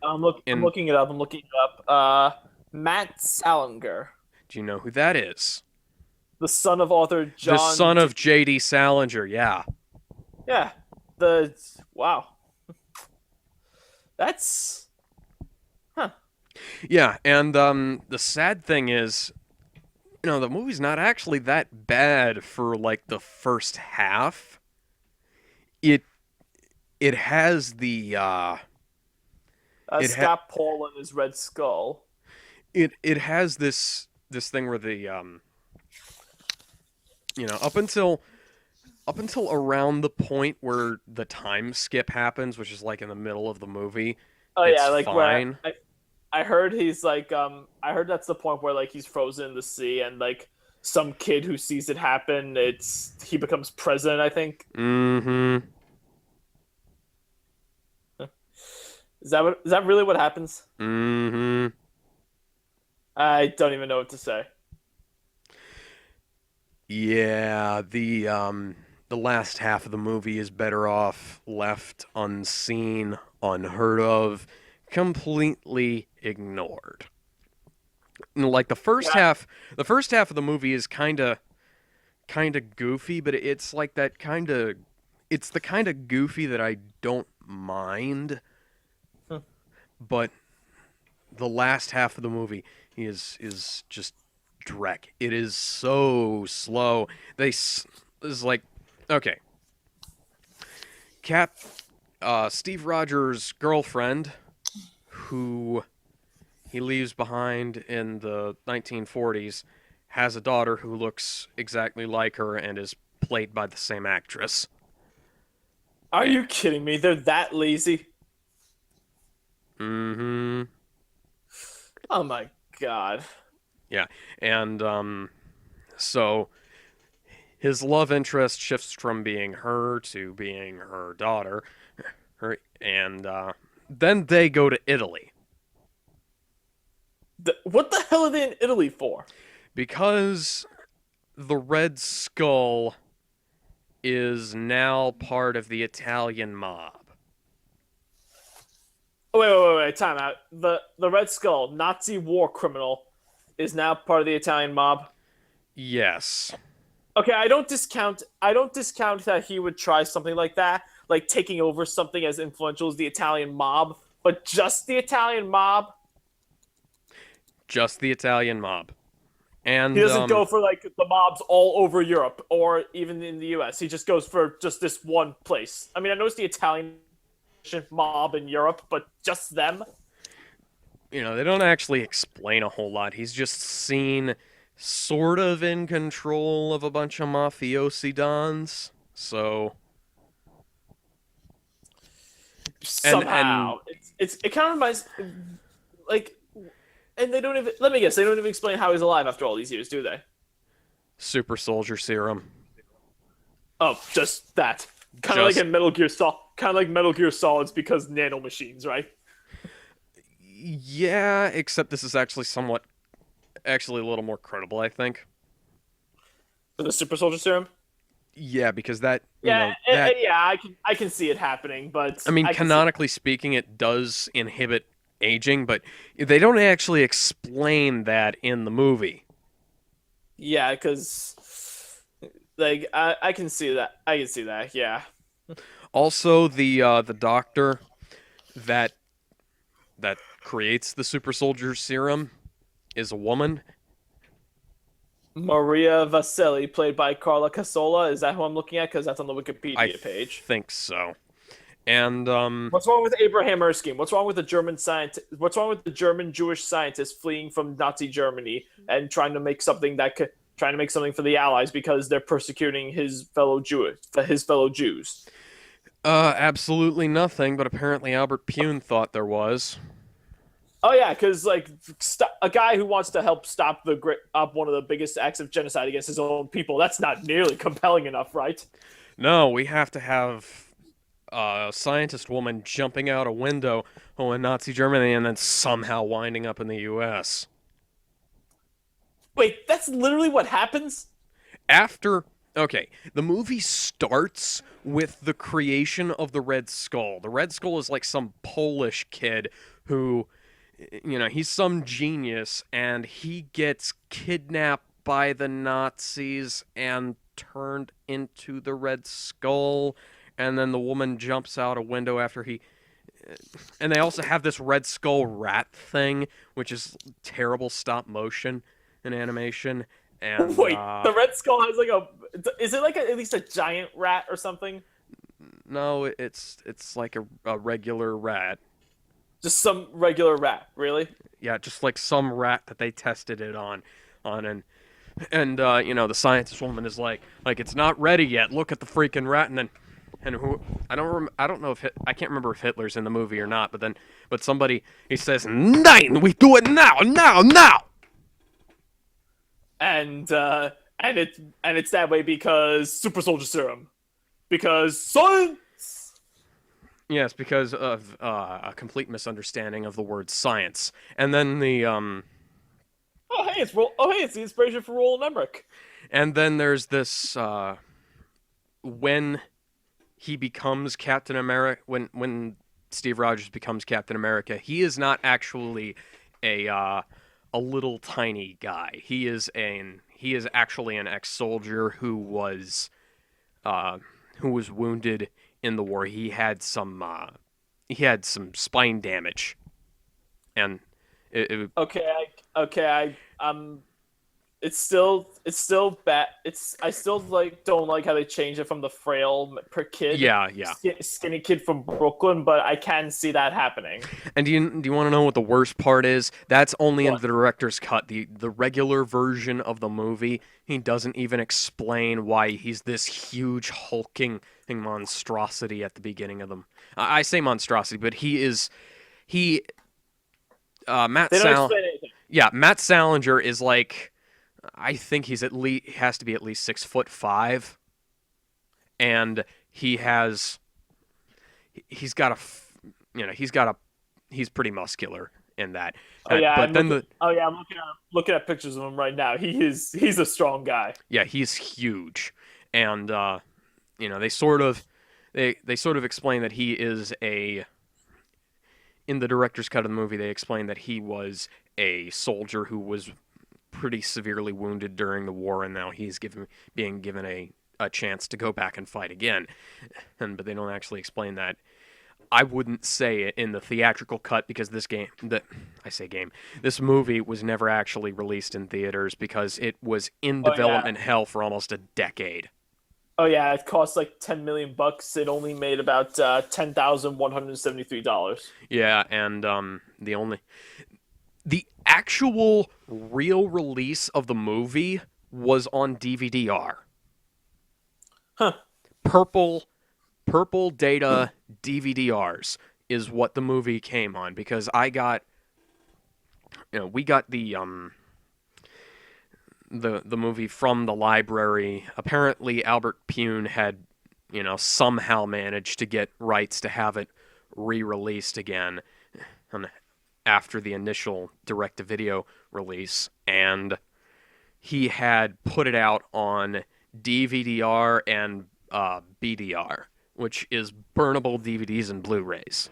I'm in looking it up. I'm looking it up. Matt Salinger, do you know who that is? the son of author The John. son of J.D. Salinger. Yeah. Yeah. The wow. That's huh. Yeah, and the sad thing is, the movie's not actually that bad for like the first half. It it has the it ha- Scott Paul and his Red Skull. it has this thing where the up until around the point where the time skip happens, which is like in the middle of the movie, Oh it's yeah, like where fine. I heard he's like I heard that's the point where like he's frozen in the sea and like some kid who sees it happen, he becomes president, I think. Mm-hmm. Is that really what happens? Mm-hmm. I don't even know what to say. Yeah, the last half of the movie is better off left unseen, unheard of, completely ignored. Like Yeah, the first half of the movie is kind of goofy, but it's like that kind of it's the kind of goofy that I don't mind, but the last half of the movie is just dreck. It is so slow. Is like okay, Cap Steve Rogers' girlfriend who he leaves behind in the 1940s has a daughter who looks exactly like her and is played by the same actress. are you kidding me? They're that lazy? Mm-hmm. Oh my god. Yeah, and so his love interest shifts from being her to being her daughter, and then they go to Italy What the hell are they in Italy for? because the Red Skull is now part of the Italian mob. Oh, wait, time out. The Red Skull, Nazi war criminal, is now part of the Italian mob. Yes. Okay, I don't discount that he would try something like that, like taking over something as influential as the Italian mob, but just the Italian mob. Just the Italian mob. He And doesn't go for like the mobs all over Europe or even in the US. He just goes for just this one place. I mean, I know it's the Italian mob in Europe, but just them. they don't actually explain a whole lot. He's just seen sort of in control of a bunch of mafiosi dons. So and Somehow, it kind of reminds like, and they don't even let me guess. They don't even explain how he's alive after all these years, do they? super soldier serum. Oh, just that. Kind of like Just in Metal Gear Solid. Kind of like Metal Gear Solid's because nanomachines, right? yeah, except this is actually a little more credible, I think. For the super soldier serum. Yeah, because that, Yeah, that, yeah, I can see it happening, but I mean, I can see. canonically speaking, it does inhibit aging, but they don't actually explain that in the movie. Yeah, because like I can see that. I can see that. Yeah. Also, the doctor that creates the super soldier serum is a woman. Maria Vaselli, played by Carla Casola. Is that who I'm looking at? Because that's on the I Wikipedia page. think so. And What's wrong with Abraham Erskine? What's wrong with the German scientist? What's wrong with the German Jewish scientist fleeing from Nazi Germany and trying to make something for the Allies because they're persecuting his fellow Jews? absolutely nothing, but apparently Albert Pune thought there was. Oh yeah, because like a guy who wants to help stop up one of the biggest acts of genocide against his own people. That's not nearly compelling enough, right? No, we have to have a scientist woman jumping out a window in Nazi Germany and then somehow winding up in the U.S. Wait, that's literally what happens. After, okay, the movie starts with the creation of the Red Skull. The Red Skull is like some Polish kid who, he's some genius and he gets kidnapped by the Nazis and turned into the Red Skull. And then the woman jumps out a window after he. And they also have this Red Skull rat thing, which is terrible stop motion and animation. And Wait, the Red Skull has like a. Is it like at least a giant rat or something? no, it's like a regular rat. Just some regular rat, really? Yeah, just like some rat that they tested it on and the scientist woman is like it's not ready yet. Look at the freaking rat, and then and who I don't know if I can't remember if Hitler's in the movie or not, but somebody he says nine, we do it now, now, now. And it's that way because super soldier serum. Because science. Yes, because of a complete misunderstanding of the word science, and then It's the inspiration for Roland Emmerich. and then there's this when he becomes Captain America when Steve Rogers becomes Captain America, he is not actually a little tiny guy. He is actually an ex-soldier who was wounded in the war. He had some spine damage, and Okay, it's still bad. I still like don't like how they changed it from the frail per kid, yeah, yeah. skinny kid from Brooklyn, but I can see that happening. And do you want to know what the worst part is? That's only in What? the director's cut. The regular version of the movie, he doesn't even explain why he's this huge hulking monstrosity at the beginning of them. I say monstrosity, but he Matt They don't Sal explain anything. yeah, Matt Salinger is like I think he's at least has to be at least 6'5", and he's got he's pretty muscular in that. Oh yeah, But then I'm looking at pictures of him right now. He's a strong guy. yeah, he's huge, and they sort of explain that he is a in the director's cut of the movie. They explain that he was a soldier who was pretty severely wounded during the war, and now he's being given a chance to go back and fight again. But they don't actually explain that. I wouldn't say it in the theatrical cut because this movie was never actually released in theaters because it was in Oh yeah, development hell for almost a decade. oh yeah. It cost like $10 million. It only made about $10,173. Yeah, and the actual real release of the movie was on DVD-R. Huh. Purple Data DVD-Rs is what the movie came on because we got the movie from the library. Apparently Albert Pune had, somehow managed to get rights to have it re-released again after the initial direct-to-video release, and he had put it out on DVD-R and BDR, which is burnable DVDs and Blu-rays.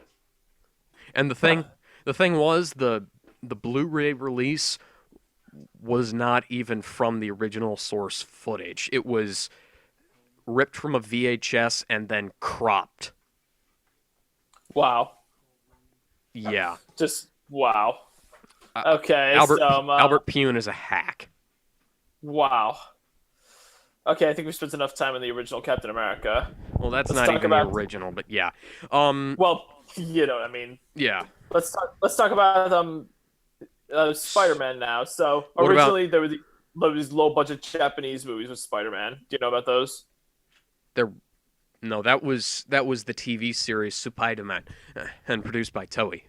And the thing was the Blu-ray release was not even from the original source footage. It was ripped from a VHS and then cropped. Wow. Yeah. Just wow. Uh, Okay, Albert so Albert Pune is a hack. wow. Okay, I think we spent enough time on the original Captain America. Well, that's Let's not talk even about. the original, but yeah. Well, you know what I mean. Yeah. Let's talk about Spider-Man now. So What about originally there were these low-budget Japanese movies with Spider-Man. Do you know about those? there? No, that was the TV series Supaidaman, and produced by Toei.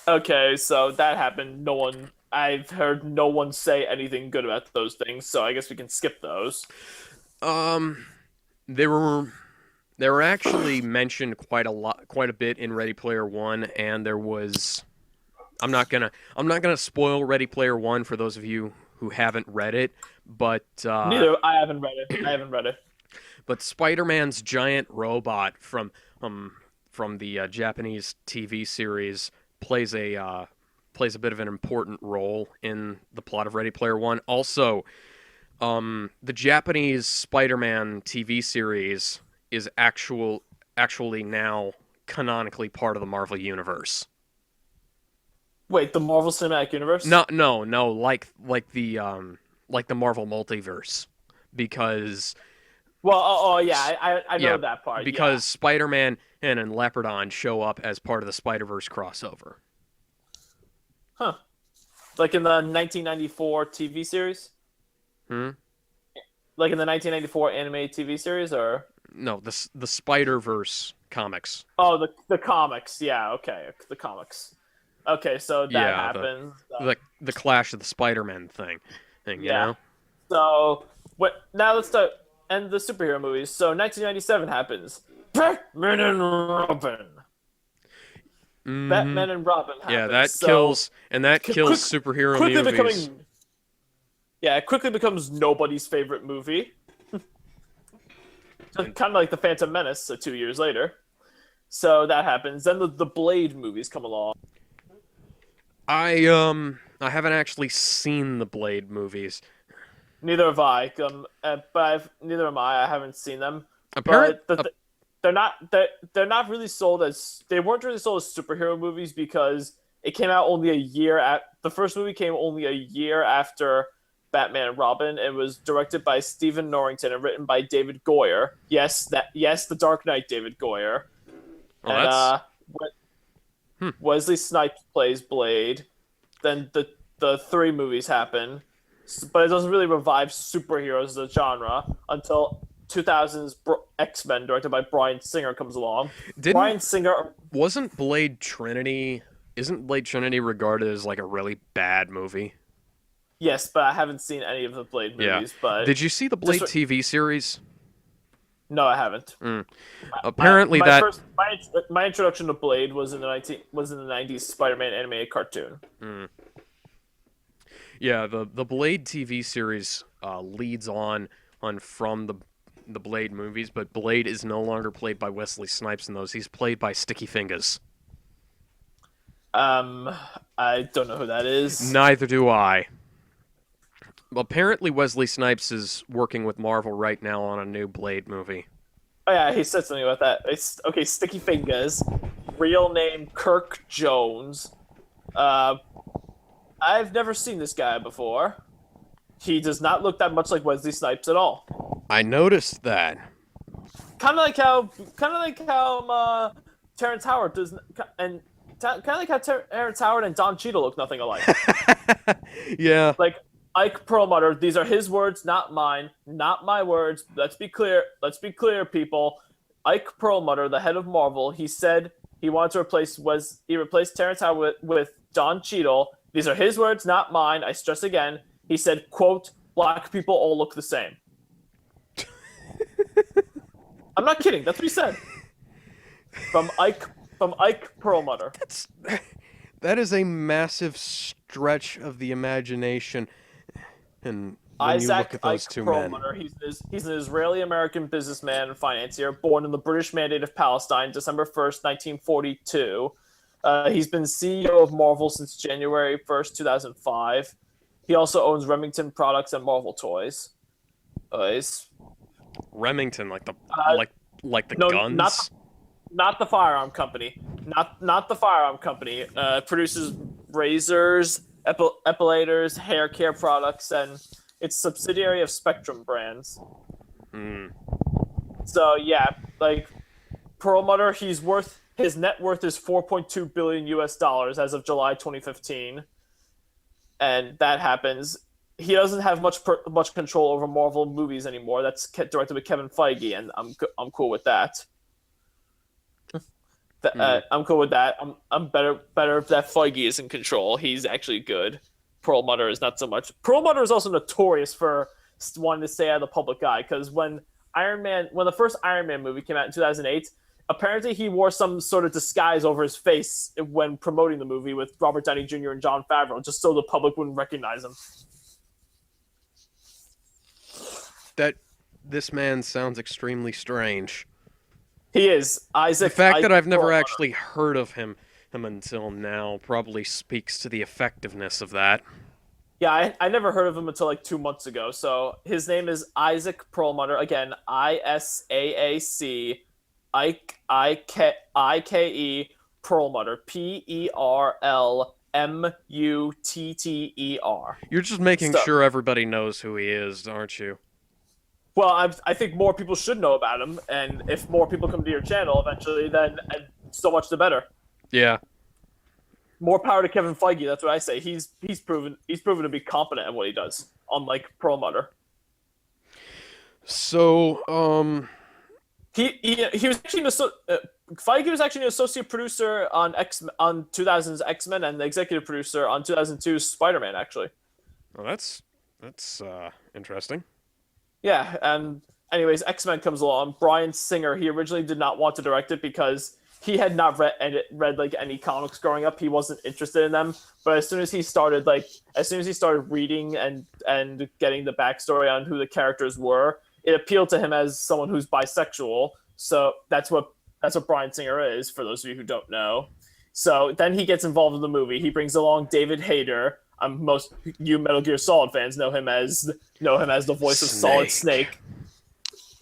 Okay, so that happened. I've heard no one say anything good about those things, so I guess we can skip those. Um, they were they were actually mentioned quite a bit in Ready Player One, and there was. I'm not gonna spoil Ready Player One for those of you who haven't read it, but I haven't read it. I haven't read it. but Spider-Man's giant robot from the Japanese TV series plays a bit of an important role in the plot of Ready Player One. Also, the Japanese Spider-Man TV series is actually now canonically part of the Marvel universe. Wait, the Marvel Cinematic Universe? No, like the Marvel multiverse, because Well, yeah, I know yeah, that part. because Spider-Man and Leopardon show up as part of the Spider-Verse crossover. Yeah. Huh. Like in the 1994 TV series? Hmm? Like in the 1994 anime TV series, or No, the Spider-Verse comics. oh, the comics? Yeah, okay, the comics. Okay, so that Yeah, happens. the Clash of the Spider-Man thing, you Yeah. know? So what? Now let's start end the superhero movies. So 1997 happens. Batman and Robin. Hmm. Batman and Robin happens. Yeah, that So, kills superhero quickly movies. becoming. Yeah, it quickly becomes nobody's favorite movie. Kind of like the Phantom Menace. So 2 years later. So that happens. Then the Blade movies come along. I haven't actually seen the Blade movies. Neither have I. Neither am I. I haven't seen them. Apparent, But they're not really sold as they weren't really sold as superhero movies because it came out only a year at the first movie came only a year after Batman and Robin. It was directed by Stephen Norrington and written by David Goyer. Yes, the Dark Knight David Goyer. oh, And that's Wesley Snipes plays Blade. Then the three movies happen, but it doesn't really revive superheroes as a genre until 2000's X-Men, directed by Bryan Singer, comes along. Bryan Singer wasn't Blade Trinity? Isn't Blade Trinity regarded as like a really bad movie? Yes, but I haven't seen any of the Blade Yeah. movies. But Did you see the Blade Just- TV series? no, I haven't. Apparently my that first my introduction to Blade was in the 90s Spider-Man animated cartoon. yeah, the Blade TV series leads on from the Blade movies, but Blade is no longer played by Wesley Snipes in those. He's played by Sticky Fingers. I don't know who that is. Neither do I. Apparently, Wesley Snipes is working with Marvel right now on a new Blade movie. Oh yeah, he said something about that. Okay, Sticky Fingers, real name Kirk Jones. I've never seen this guy before. He does not look that much like Wesley Snipes at all. I noticed that. Kind of like how Terrence Howard does, and kind of like how Terrence Howard and Don Cheadle look nothing alike. Yeah. Like Ike Perlmutter, these are his words, not mine, not my words. Let's be clear. Let's be clear, people. Ike Perlmutter, the head of Marvel, he said he wanted to replaced Terrence Howard with Don Cheadle. These are his words, not mine. I stress again. He said, "quote Black people all look the same." I'm not kidding. That's what he said. From Ike Perlmutter. That is a massive stretch of the imagination, and when you look Isaac at those Ike two men. Perlmutter. He's an Israeli-American businessman and financier born in the British Mandate of Palestine, December 1st, 1942. He's been CEO of Marvel since January 1st, 2005. He also owns Remington Products and Marvel Toys. He's, Remington, uh, like the no, guns. not the firearm company. Not the firearm company. Produces razors, epilators, hair care products, and it's subsidiary of Spectrum Brands. Hmm. So yeah, like Perlmutter, his net worth is 4.2 billion US dollars as of July 2015, and that happens. He doesn't have much control over Marvel movies anymore. That's directed by Kevin Feige, and I'm cool with that. Hmm. I'm cool with that. I'm better that Feige is in control. He's actually good. Perlmutter is not so much. Perlmutter is also notorious for wanting to stay out of the public eye because when the first Iron Man movie came out in 2008, apparently he wore some sort of disguise over his face when promoting the movie with Robert Downey Jr. and Jon Favreau, just so the public wouldn't recognize him. That this man sounds extremely strange. He is The Isaac. fact that Ike I've never Perlmutter. actually heard of him until now probably speaks to the effectiveness of that. Yeah, I never heard of him until like 2 months ago. So his name is Isaac Perlmutter. Again, ISAAC, Ike Perlmutter, PERLMUTTER. You're just making So, sure everybody knows who he is, aren't you? well, I think more people should know about him, and if more people come to your channel eventually, then so much the better. Yeah. More power to Kevin Feige. That's what I say. He's proven to be competent at what he does, unlike Perlmutter. So, He was actually Feige was actually an associate producer on 2000's X-Men and the executive producer on 2002's Spider-Man. Actually, well, that's interesting. yeah. And anyways, X-Men comes along. Bryan Singer. He originally did not want to direct it because he had not read like any comics growing up. He wasn't interested in them. But as soon as he started reading and getting the backstory on who the characters were, it appealed to him as someone who's bisexual. So that's what Bryan Singer is, for those of you who don't know. So then he gets involved in the movie. He brings along David Hayter. Most you Metal Gear Solid fans know him as the voice of Solid Snake.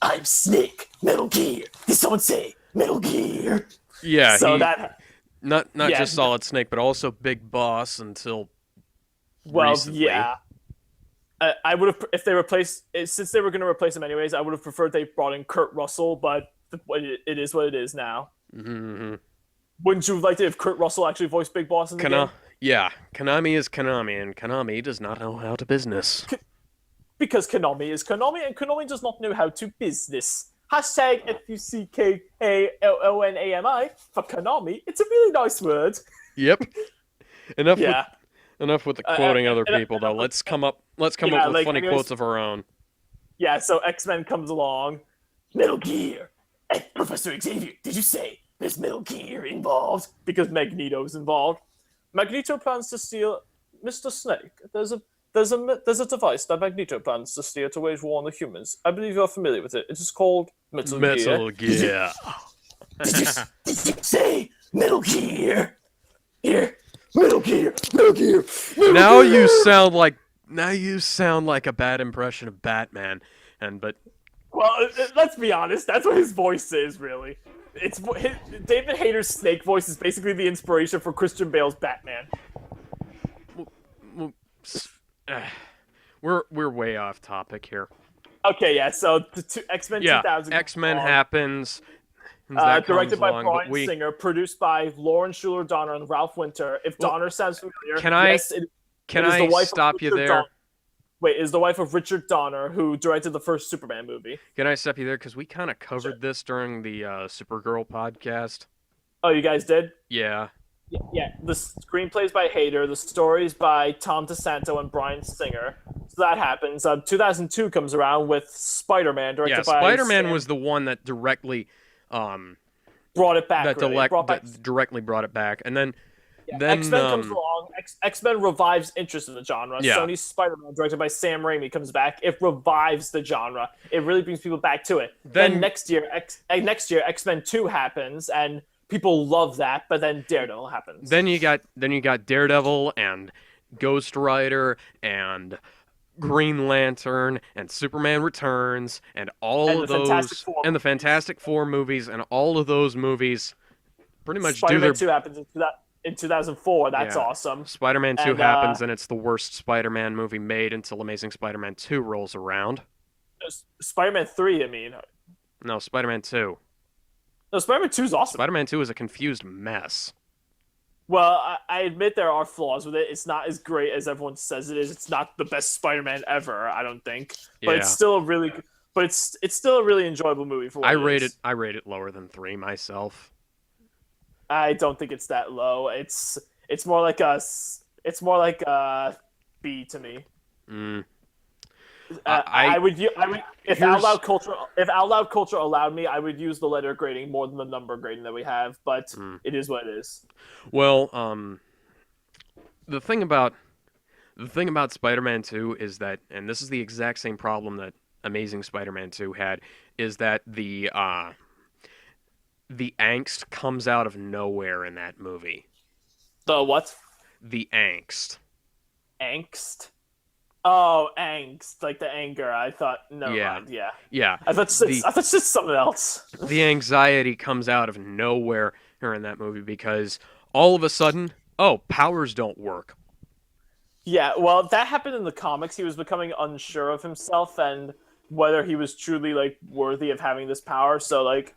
I'm Snake. Metal Gear. Did someone say Metal Gear? Yeah. So not just Solid Snake, but also Big Boss until recently. Yeah. I would have, if they replaced, since they were going to replace him anyways, I would have preferred they brought in Kurt Russell, but it is what it is now. Mm-hmm. Wouldn't you like to if Kurt Russell actually voiced Big Boss in the game? Yeah, Konami is Konami, and Konami does not know how to business. Because Konami is Konami, and Konami does not know how to business. Hashtag FUCKALONAMI for Konami. It's a really nice word. Yep. Enough with the Uh, quoting uh, other uh, people, though. Let's come up with like, funny anyways, quotes of our own. Yeah, so X-Men comes along. Metal Gear. Hey, Professor Xavier, did you say there's Metal Gear involved? Because Magneto's involved. Magneto plans to steal Mr. Snake. There's a device that Magneto plans to steal to wage war on the humans. I believe you're familiar with it. It is called Metal Gear. Gear. Did you say Metal Gear? Here, Metal Gear, Metal Gear. Now you sound like a bad impression of Batman, but Well, let's be honest. That's what his voice is, really. David Hayter's Snake voice is basically the inspiration for Christian Bale's Batman. we're way off topic here. Okay, yeah. So X-Men 2000. X-Men happens. Directed by Bryan Singer, produced by Lauren Schuler Donner and Ralph Winter. If Donner sounds familiar, can I the wife stop you there? Is the wife of Richard Donner, who directed the first Superman movie. Can I stop you there? Because we kind of covered this during the Supergirl podcast. Oh, you guys did? Yeah. Yeah. The screenplay's by Hayter. The story's by Tom DeSanto and Bryan Singer. So that happens. 2002 comes around with Spider-Man, directed by Spider-Man was the one that directly brought it back. directly brought it back, and then Yeah, X Then Men comes along. X Men revives interest in the genre. yeah. Sony's Spider Man, directed by Sam Raimi, comes back. It revives the genre. It really brings people back to it. Then Then next year, X Men 2 happens, and people love that. But then Daredevil happens, then you got Daredevil and Ghost Rider and Green Lantern and Superman Returns and all and of the Fantastic those Four and the movies. Fantastic Four movies, and all of those movies pretty much do Spider Man their 2 happens in 2004. That's yeah. awesome. Spider-Man 2 And happens, and it's the worst Spider-Man movie made until Amazing Spider-Man 2 rolls around. Spider Man 3, I mean, No, Spider-Man 2. no, Spider Man 2 is awesome. Spider-Man 2 is a confused mess. Well, I admit there are flaws with it. It's not as great as everyone says it is. It's not the best Spider-Man ever, I don't think. But it's Yeah. still a really, but it's still a really enjoyable movie for what I it rate it is. I rate it lower than 3 myself. I don't think it's that low. It's more like it's more like a B to me. Mm. I would if Here's Out Loud Culture allowed me, I would use the letter grading more than the number grading that we have. But mm. it is what it is. Well, the thing about Spider-Man 2 is that, and this is the exact same problem that Amazing Spider-Man 2 had, is that the angst comes out of nowhere in that movie. The what? The angst. Angst. Oh, angst, like the anger. I thought, never Yeah. mind. Yeah, Yeah. I thought it's something else. The anxiety comes out of nowhere in that movie because all of a sudden, oh, powers don't work. Yeah, well, that happened in the comics. He was becoming unsure of himself and whether he was truly like worthy of having this power. So, like,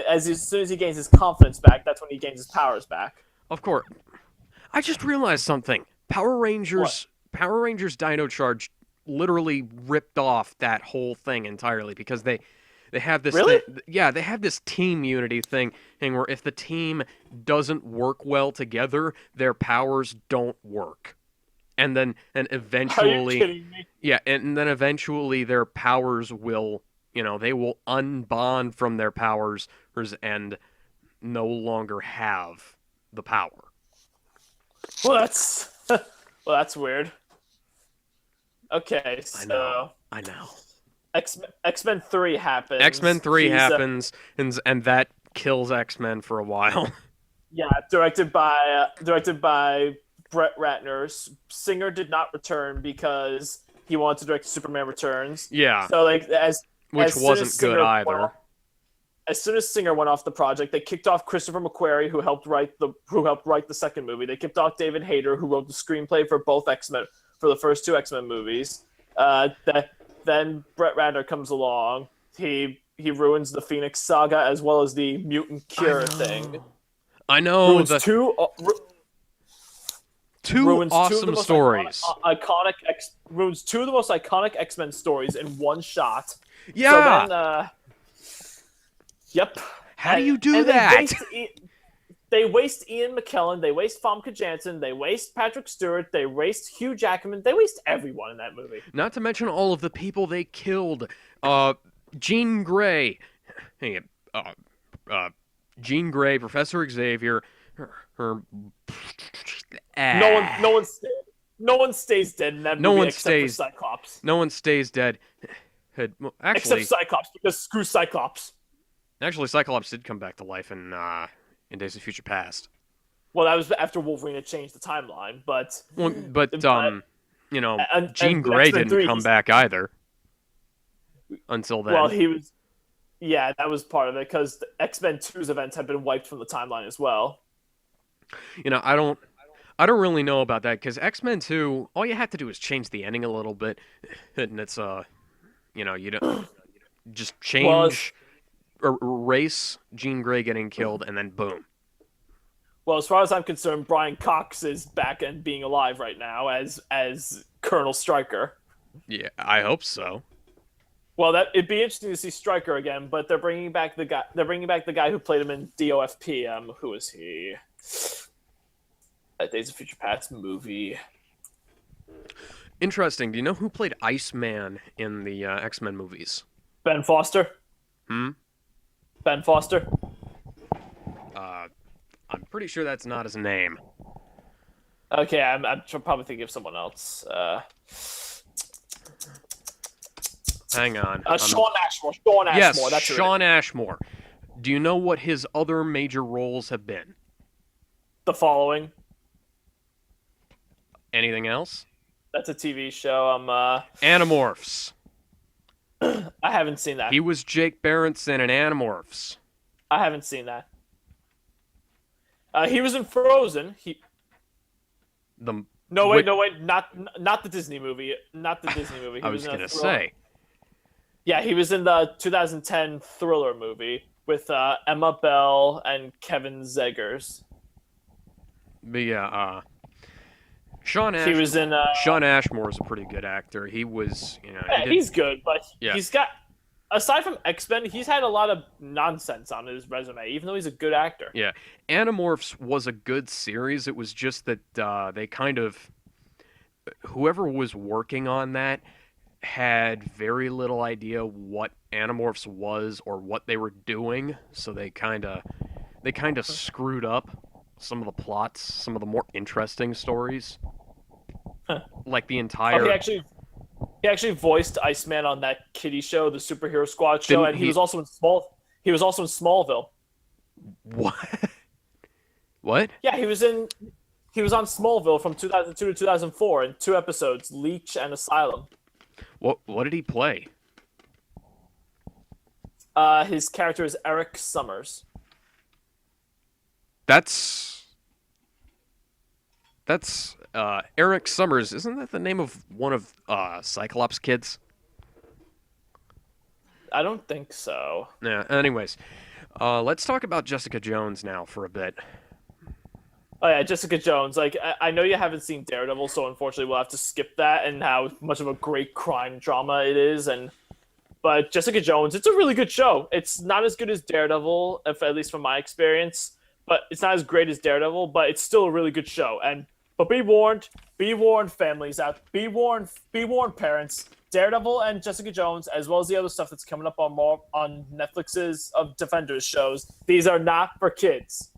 as soon as he gains his confidence back, that's when he gains his powers back. Of course. I just realized something. What? Power Rangers Dino Charge literally ripped off that whole thing entirely because they have this Really? thing, yeah, they have this team unity thing where if the team doesn't work well together, their powers don't work. And Are you eventually, kidding me? yeah, and then eventually their powers will, they will unbond from their powers and no longer have the power. Well, that's well, that's weird. Okay, I know. so I know. X Men 3 X-Men happens. 3 happens and that kills X-Men for a while. Yeah, directed by Brett Ratner. Singer did not return because he wanted to direct Superman Returns. Yeah, So like which as soon wasn't as good Singer went either. off, as soon as Singer went off the project, they kicked off Christopher McQuarrie, who helped write the second movie. They kicked off David Hayter, who wrote the screenplay for both X-Men for the first two X-Men movies. Then Brett Ratner comes along. He ruins the Phoenix Saga as well as the mutant cure thing. I know Ruins the two ruins two of the awesome most stories. ruins two of the most iconic X-Men stories in one shot. Yeah. So then, yep. How do you do and that? They waste Ian McKellen, they waste Famke Janssen, they waste Patrick Stewart, they waste Hugh Jackman, they waste everyone in that movie. Not to mention all of the people they killed. Jean Grey. Hey, Jean Grey, Professor Xavier, her No one stays dead in that movie except for Cyclops. No one stays dead. Well, Except Cyclops, because screw Cyclops. Actually, Cyclops did come back to life in Days of Future Past. Well, that was after Wolverine had changed the timeline, but Jean Grey didn't come back either until then. Well, yeah, that was part of it because X-Men 2's events had been wiped from the timeline as well. I don't really know about that because X-Men 2, all you have to do is change the ending a little bit, and it's you don't just change or erase Jean Grey getting killed, and then boom. Well, as far as I'm concerned, Brian Cox is back and being alive right now as Colonel Stryker. Yeah, I hope so. Well, it'd be interesting to see Stryker again, but they're bringing back the guy. They're bringing back the guy who played him in DOFP. Who is he? That Days of Future Past movie. Interesting. Do you know who played Iceman in the X-Men movies? Ben Foster. Hmm? Ben Foster. I'm pretty sure that's not his name. Okay, I'm probably thinking of someone else. Hang on. Sean Ashmore. Sean Yes, Ashmore. That's Shawn Ashmore. Do you know what his other major roles have been? The Following. Anything else? That's a TV show. Animorphs. I haven't seen that. He was Jake Berenson in Animorphs. I haven't seen that. He was in Frozen. The No wait, not the Disney movie. Not the Disney movie. He I was in a gonna Thriller. say. Yeah, he was in the 2010 Thriller movie with Emma Bell and Kevin Zegers. But yeah, Shawn He Ashmore. was in. Shawn Ashmore is a pretty good actor. He was, he did, He's good, but Yeah. he's got. Aside from X-Men, he's had a lot of nonsense on his resume, even though he's a good actor. yeah. Animorphs was a good series. It was just that they kind of, whoever was working on that had very little idea what Animorphs was or what they were doing, so they kind of screwed up some of the plots, some of the more interesting stories. Like the entire. He actually voiced Iceman on that kiddie show, the Superhero Squad show, Didn't and he he- was also in Smallville. What? What? Yeah, he was on Smallville from 2002 to 2004 in 2 episodes, Leech and Asylum. What did he play? His character is Eric Summers. That's Eric Summers. Isn't that the name of one of Cyclops' kids? I don't think so. Yeah. Anyways, let's talk about Jessica Jones now for a bit. Oh yeah, Jessica Jones. Like I know you haven't seen Daredevil, so unfortunately we'll have to skip that and how much of a great crime drama it is. But Jessica Jones, it's a really good show. It's not as good as Daredevil, at least from my experience, but it's not as great as Daredevil. But it's still a really good show. But be warned, families out, be warned, parents. Daredevil and Jessica Jones, as well as the other stuff that's coming up on Netflix's of Defenders shows. These are not for kids.